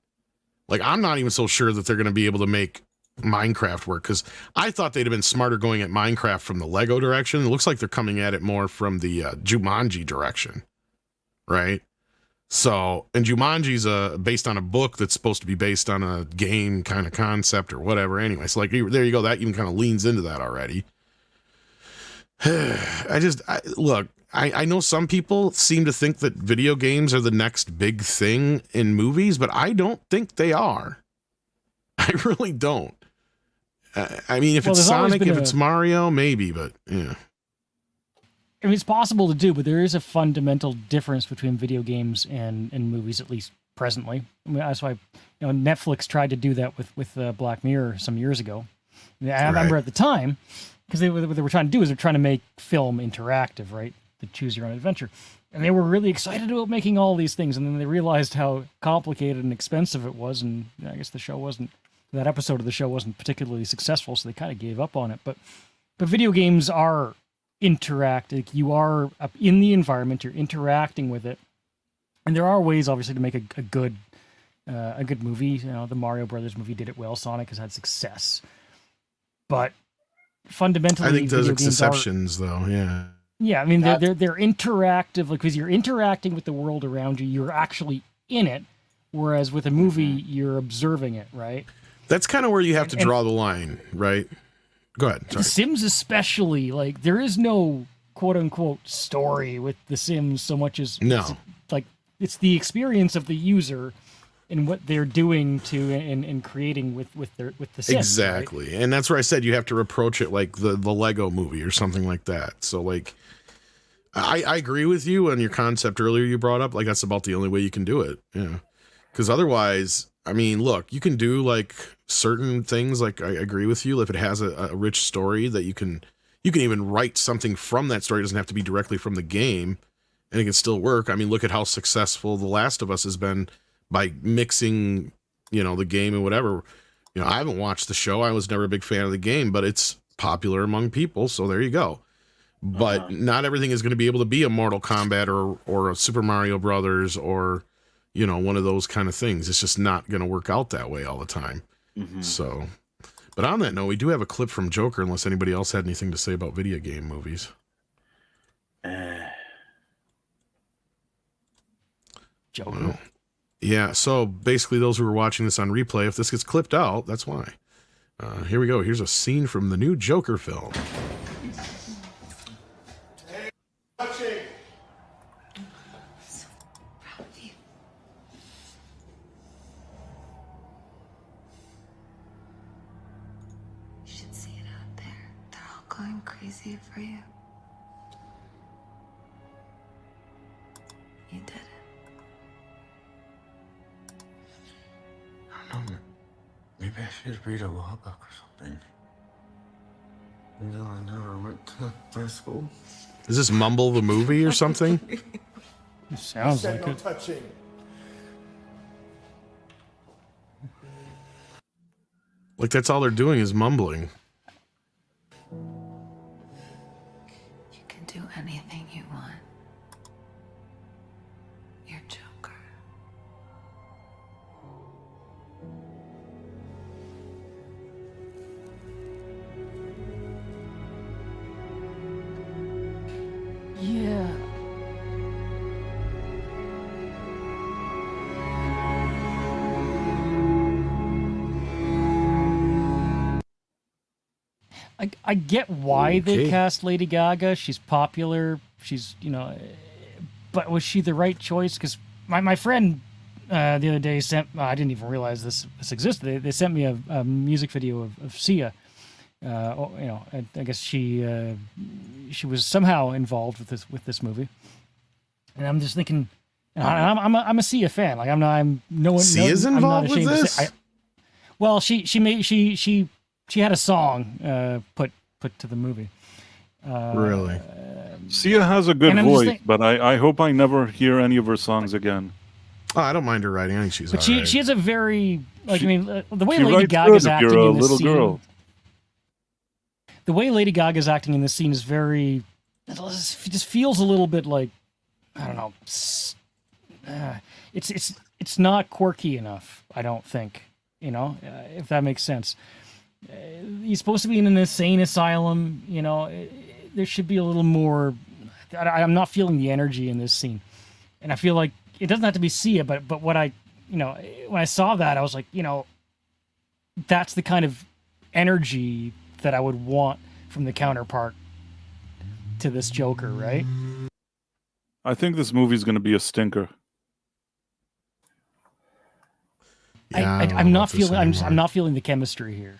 Like, I'm not even so sure that they're going to be able to make Minecraft work, because I thought they'd have been smarter going at Minecraft from the Lego direction. It looks like they're coming at it more from the Jumanji direction, right? So, and Jumanji's based on a book that's supposed to be based on a game kind of concept or whatever. Anyway, so like, there you go. That even kind of leans into that already. Look, I know some people seem to think that video games are the next big thing in movies, but I don't think they are. I really don't. I mean, if it's Sonic, if it's Mario, maybe, but yeah. I mean, it's possible to do, but there is a fundamental difference between video games and movies, at least presently. I mean, that's why Netflix tried to do that with Black Mirror some years ago. I remember at the time, because what they were trying to do is they're trying to make film interactive, right? To choose your own adventure. And they were really excited about making all these things, and then they realized how complicated and expensive it was, and I guess that episode of the show wasn't particularly successful, so they kind of gave up on it. But video games are interactive. You are up in the environment, you're interacting with it, and there are ways, obviously, to make a good movie. The Mario Brothers movie did it well. Sonic has had success, but fundamentally, I think those exceptions, though, yeah. Yeah, I mean, they're interactive, like, because you're interacting with the world around you. You're actually in it, whereas with a movie, you're observing it, right? That's kind of where you have to draw the line, right? Go ahead. Sorry. The Sims especially, like, there is no quote-unquote story with The Sims so much as... No. It's the experience of the user and what they're doing to and creating with the Sims. Exactly. Right? And that's where I said you have to approach it like the Lego movie or something like that. So, like... I agree with you on your concept earlier you brought up. Like, that's about the only way you can do it. Yeah. Because otherwise, I mean, look, you can do like certain things. Like, I agree with you. If it has a rich story that you can even write something from that story. It doesn't have to be directly from the game, and it can still work. I mean, look at how successful The Last of Us has been by mixing, the game and whatever. I haven't watched the show. I was never a big fan of the game, but it's popular among people. So there you go. but not everything is going to be able to be a Mortal Kombat or a Super Mario Brothers or, you know, one of those kind of things. It's just not going to work out that way all the time. So, but on that note, we do have a clip from Joker, unless anybody else had anything to say about video game movies. Joker. Well, yeah, so basically those who are watching this on replay, if this gets clipped out, that's why. Here we go. Here's a scene from the new Joker film. Going crazy for you. You did it. I don't know. Maybe I should read a law book or something. No, I never went to my school. Is this Mumble the movie or something? It sounds like it. Touching. Like that's all they're doing is mumbling. You can do anything you want. You're Joker. Yeah. I get why they cast Lady Gaga. She's popular. She's, you know, but was she the right choice? Because my friend the other day sent, I didn't even realize this existed. They sent me a music video of Sia. You know, I guess she was somehow involved with this movie. And I'm just thinking, I'm a Sia fan. Like I'm no one. Sia's involved with this. Well, she had a song put to the movie. Really? Sia has a good voice, but I hope I never hear any of her songs again. Oh, I don't mind her writing. I think she's. But all right. she has a very the way she Lady Gaga's acting if you're a in this little scene. girl. The way Lady Gaga's acting in this scene is very. It just feels a little bit like, I don't know. It's not quirky enough. I don't think. You know, if that makes sense. He's supposed to be in an insane asylum. You know, there should be a little more. I'm not feeling the energy in this scene, and I feel like it doesn't have to be Sia, but what I, you know, when I saw that, I was like, you know, that's the kind of energy that I would want from the counterpart to this Joker, right? I think this movie's going to be a stinker. Yeah, I'm not feeling. I'm not feeling the chemistry here.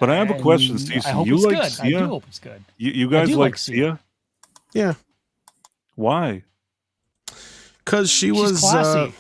But I have a question, Stacey. I hope You it's like good. Sia? I do hope it's good. You guys like Sia? Yeah. Why? Because She's classy.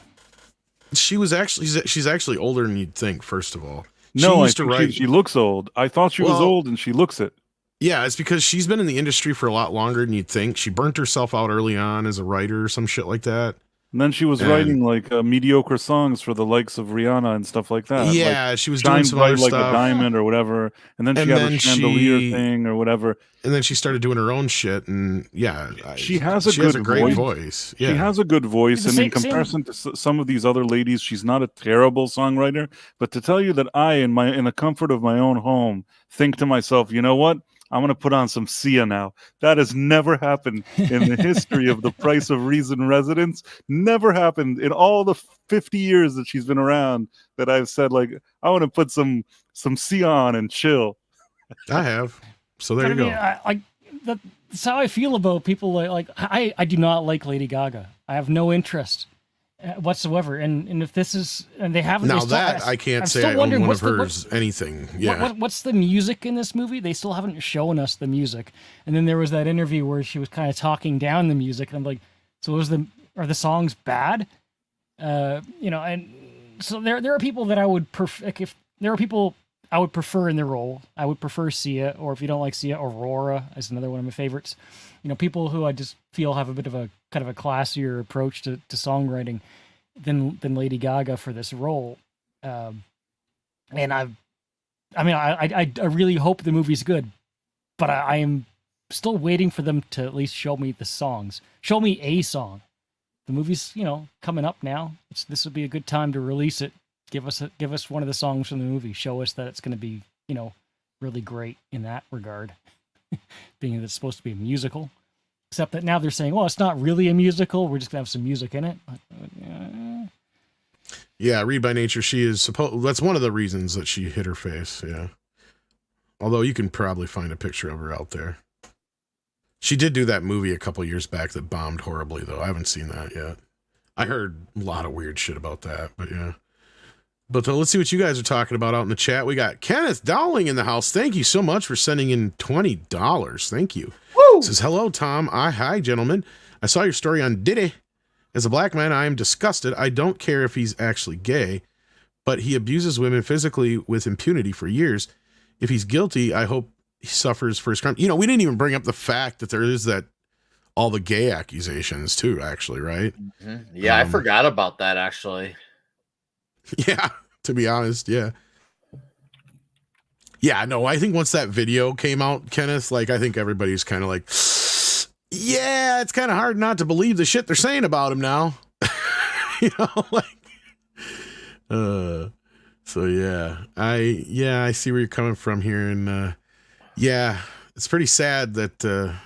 she's actually older than you'd think. First of all, No, I think she looks old. I thought she was old, and she looks it. Yeah, it's because she's been in the industry for a lot longer than you'd think. She burnt herself out early on as a writer or some shit like that. And then she was writing like mediocre songs for the likes of Rihanna and stuff like that. Yeah, like, she was doing some other like stuff. a diamond or whatever. And then she had a chandelier thing or whatever. And then she started doing her own shit. And yeah, she has a great voice. Yeah. She has a good voice. And in comparison to some of these other ladies, she's not a terrible songwriter. But to tell you that I, in the comfort of my own home, think to myself, you know what? I'm going to put on some Sia now. That has never happened in the history of the Price of Reason residence. Never happened in all the 50 years that she's been around that I've said, like, I want to put some Sia on and chill. I have. So there you go. That's how I feel about people like I do not like Lady Gaga. I have no interest whatsoever. And if this is, and they haven't. Now that I can't say I own one of hers anything. Yeah. What's the music in this movie? They still haven't shown us the music. And then there was that interview where she was kind of talking down the music, and I'm like, so are the songs bad? You know, and so there are people that I would if there are people I would prefer in the role. I would prefer Sia, or if you don't like Sia, Aurora is another one of my favorites. You know, people who I just feel have a bit of a kind of a classier approach to songwriting than Lady Gaga for this role. And I really hope the movie's good, but I am still waiting for them to at least show me the songs. Show me a song. The movie's, coming up now. This would be a good time to release it. Give us one of the songs from the movie. Show us that it's going to be, really great in that regard. Being that it's supposed to be a musical. Except that now they're saying, well, it's not really a musical. We're just going to have some music in it. Yeah, Read by Nature, she is that's one of the reasons that she hit her face, yeah. Although you can probably find a picture of her out there. She did do that movie a couple years back that bombed horribly, though. I haven't seen that yet. I heard a lot of weird shit about that, but yeah. But let's see what you guys are talking about out in the chat. We got Kenneth Dowling in the house. Thank you so much for sending in $20. Thank you. Woo! Says, hello, Tom. Hi, gentlemen. I saw your story on Diddy. As a black man, I am disgusted. I don't care if he's actually gay, but he abuses women physically with impunity for years. If he's guilty, I hope he suffers for his crime. We didn't even bring up the fact that there is all the gay accusations too, actually, right? Mm-hmm. Yeah, I forgot about that, actually. Yeah, to be honest, yeah. Yeah, no, I think once that video came out, Kenneth, I think everybody's kind of like, yeah, it's kind of hard not to believe the shit they're saying about him now. So yeah, I see where you're coming from here. And yeah, it's pretty sad that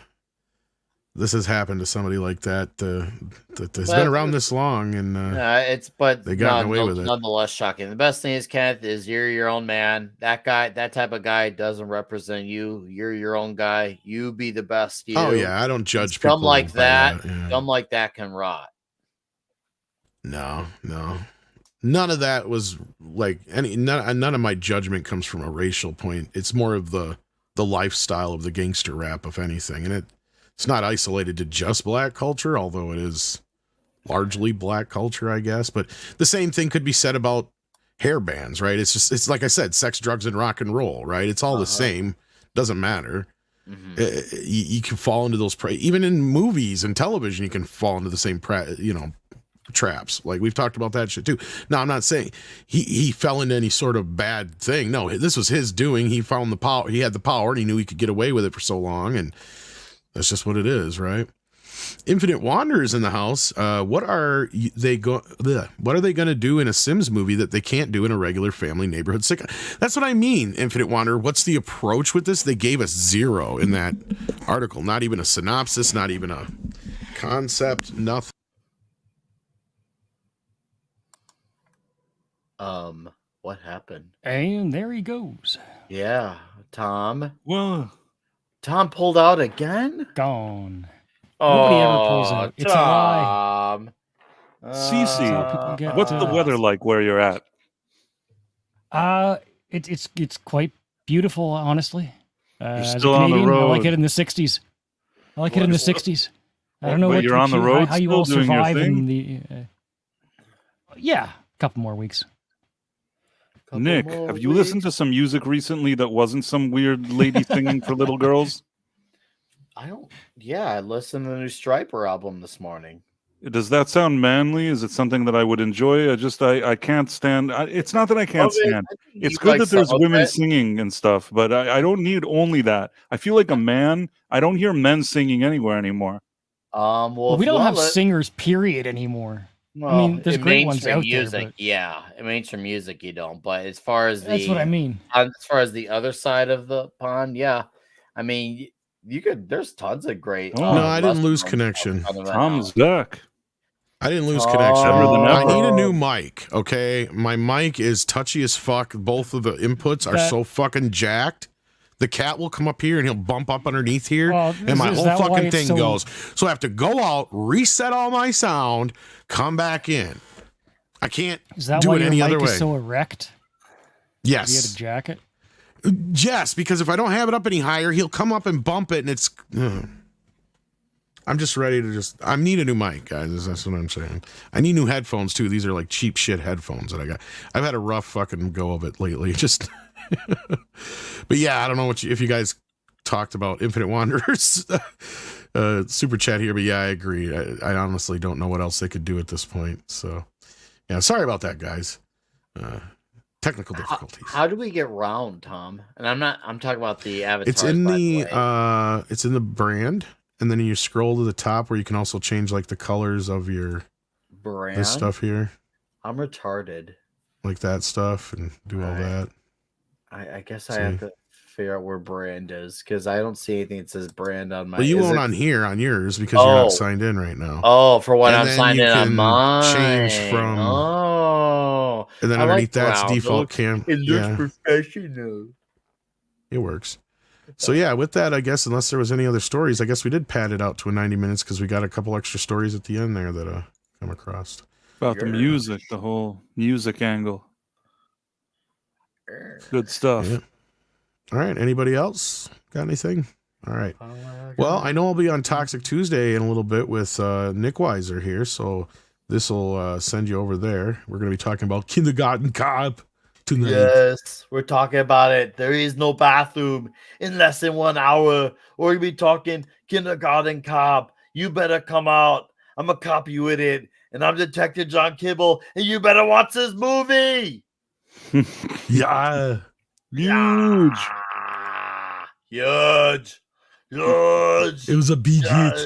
this has happened to somebody like that that has been around this long, and they got away with it. Nonetheless, shocking. The best thing is, Kenneth, is you're your own man. That type of guy doesn't represent you. You're your own guy. You be the best. You. Oh yeah, I don't judge people like that. Yeah. Dumb like that can rot. No, none of that was none of my judgment comes from a racial point. It's more of the lifestyle of the gangster rap, if anything, and it's not isolated to just black culture, although it is largely black culture, I guess. But the same thing could be said about hair bands, right? It's like I said, sex, drugs, and rock and roll, right? It's all the same. Doesn't matter. Mm-hmm. You can fall into those, even in movies and television, you can fall into the same, traps. Like we've talked about that shit too. Now, I'm not saying he fell into any sort of bad thing. No, this was his doing. He found the power. He had the power, and he knew he could get away with it for so long, and that's just what it is, right? Infinite Wanderers in the house. What are they going to do in a Sims movie that they can't do in a regular family neighborhood sitcom? That's what I mean, Infinite Wanderer. What's the approach with this? They gave us 0 in that article. Not even a synopsis, not even a concept, nothing. What happened? And there he goes. Yeah, Tom. Well, Tom pulled out again? Gone. Oh, nobody ever pulls out. It's Tom. a lie. Cece, what's the weather like where you're at? It's quite beautiful, honestly. You're still on the road. I like it in the 60s. I don't know what you're on the road. How you all survive in the. Yeah, a couple more weeks. Nick, have you listened to some music recently that wasn't some weird lady singing for little girls? I listened to the new Striper album this morning. Does that sound manly? Is it something that I would enjoy? I can't stand. It's not that I can't stand. It's good that there's women singing and stuff, but I don't need only that. I feel like a man. I don't hear men singing anywhere anymore. Well, we don't have singers, period, anymore. Well, I mean, there's great ones out music, there. But... yeah, in mainstream music, you don't. But as far as that's what I mean. As far as the other side of the pond, yeah, I mean, you could. There's tons of great. No, I didn't lose connection. Tom's back. I didn't lose connection. I need a new mic. Okay, my mic is touchy as fuck. Both of the inputs are so fucking jacked. The cat will come up here and he'll bump up underneath here, and my whole fucking thing goes. So I have to go out, reset all my sound, come back in. I can't do it any other way. Is so erect? Yes. You had a jacket? Yes, because if I don't have it up any higher, he'll come up and bump it, and it's... I'm just ready to I need a new mic, guys. That's what I'm saying. I need new headphones, too. These are like cheap shit headphones that I got. I've had a rough fucking go of it lately. Just... But yeah, I don't know if you guys talked about Infinite Wanderers super chat here, but yeah, I agree. I honestly don't know what else they could do at this point. So yeah, sorry about that, guys. Technical difficulties. How do we get round, Tom? And I'm talking about the avatar. It's in it's in the brand, and then you scroll to the top where you can also change like the colors of your brand. This stuff here. I'm retarded. Like that stuff and do all that. I guess I have to figure out where brand is because I don't see anything that says brand on my. Well, you won't on here on yours because you're not signed in right now. Oh, for when I'm then signed you in on can mine. change from. Oh, and then I underneath like that's round. default cam. It looks professional. It works. So yeah, with that, I guess unless there was any other stories, I guess we did pad it out to a 90 minutes because we got a couple extra stories at the end there that come across. About the music, the whole music angle. Good stuff. Yeah. All right. Anybody else got anything? All right. Well, I know I'll be on Toxic Tuesday in a little bit with Nick Weiser here, so this will send you over there. We're going to be talking about Kindergarten Cop tonight. Yes, we're talking about it. There is no bathroom in less than 1 hour. We're going to be talking Kindergarten Cop. You better come out. I'm a cop, you idiot. And I'm Detective John Kibble, and you better watch this movie. Yeah. Huge. Huge. Huge. It was a big hit.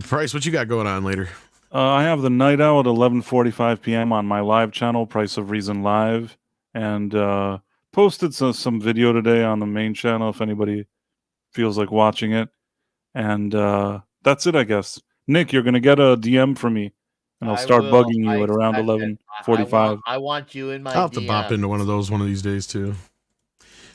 Price, what you got going on later? I have the Night Owl at 11:45 p.m. on my live channel, Price of Reason Live, and posted some video today on the main channel if anybody feels like watching it. And that's it, I guess. Nick, you're going to get a DM from me, and I'll start bugging you at around 11:45. I want you in my I'll have to bop into one of those one of these days, too.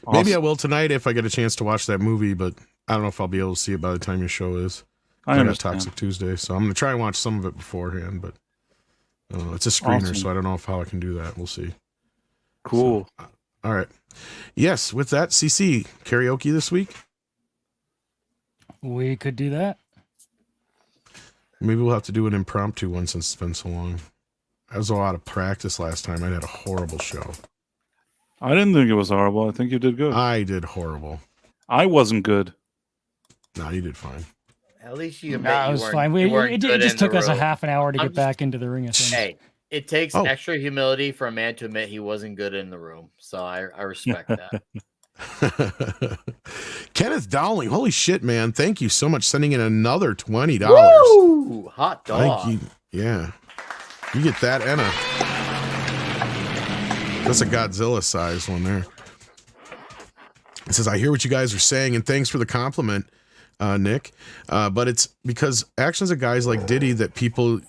Awesome. Maybe I will tonight if I get a chance to watch that movie, but I don't know if I'll be able to see it by the time your show is. I got Toxic Tuesday, so I'm going to try and watch some of it beforehand, but it's a screener, so I don't know how I can do that. We'll see. Cool. So, all right. Yes, with that, CC, karaoke this week? We could do that. Maybe we'll have to do an impromptu one since it's been so long. I was a lot of practice last time. I had a horrible show. I didn't think it was horrible. I think you did good. I did horrible. I wasn't good. No, you did fine. At least you admit it was fine. It just took us a half an hour to get back into the ring of things. Hey, it takes extra humility for a man to admit he wasn't good in the room. So I respect that. Kenneth Dowling, holy shit, man! Thank you so much. Sending in another $20. Woo! Hot dog. Thank you. Yeah, you get that and that's a Godzilla size one there. It says, "I hear what you guys are saying, and thanks for the compliment, Nick. But it's because actions of guys like Diddy that people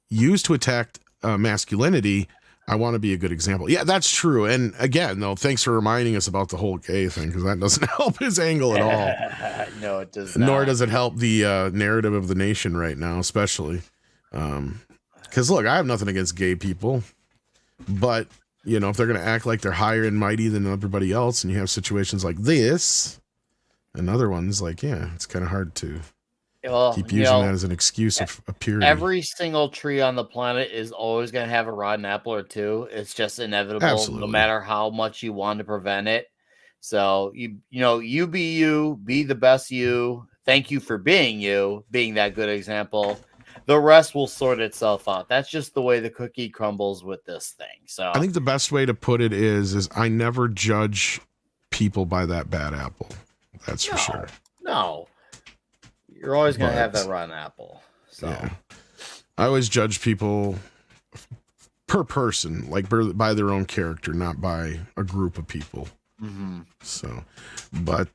use to attack masculinity." I want to be a good example. Yeah, that's true. And again, though, thanks for reminding us about the whole gay thing, because that doesn't help his angle at all. No, it does not. Nor does it help the narrative of the nation right now, especially. Because, look, I have nothing against gay people. But, you know, if they're going to act like they're higher and mighty than everybody else, and you have situations like this and other ones, like, yeah, it's kind of hard to keep using that as an excuse of purity. Every single tree on the planet is always going to have a rotten apple or two. It's just inevitable, no matter how much you want to prevent it. So you be you, be the best you. Thank you for being you, being that good example. The rest will sort itself out. That's just the way the cookie crumbles with this thing. So I think the best way to put it is I never judge people by that bad apple. That's for sure. No. You're always going to have that rotten apple. So yeah. I always judge people per person, like by their own character, not by a group of people. Mm-hmm. So, but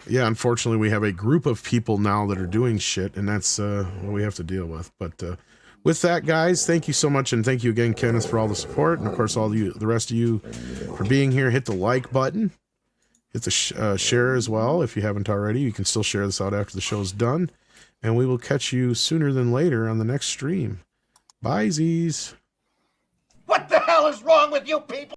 yeah, unfortunately, we have a group of people now that are doing shit, and that's what we have to deal with. But with that, guys, thank you so much, and thank you again, Kenneth, for all the support, and of course, all the rest of you for being here. Hit the like button. Hit the share as well if you haven't already. You can still share this out after the show's done. And we will catch you sooner than later on the next stream. Bye, Z's. What the hell is wrong with you people?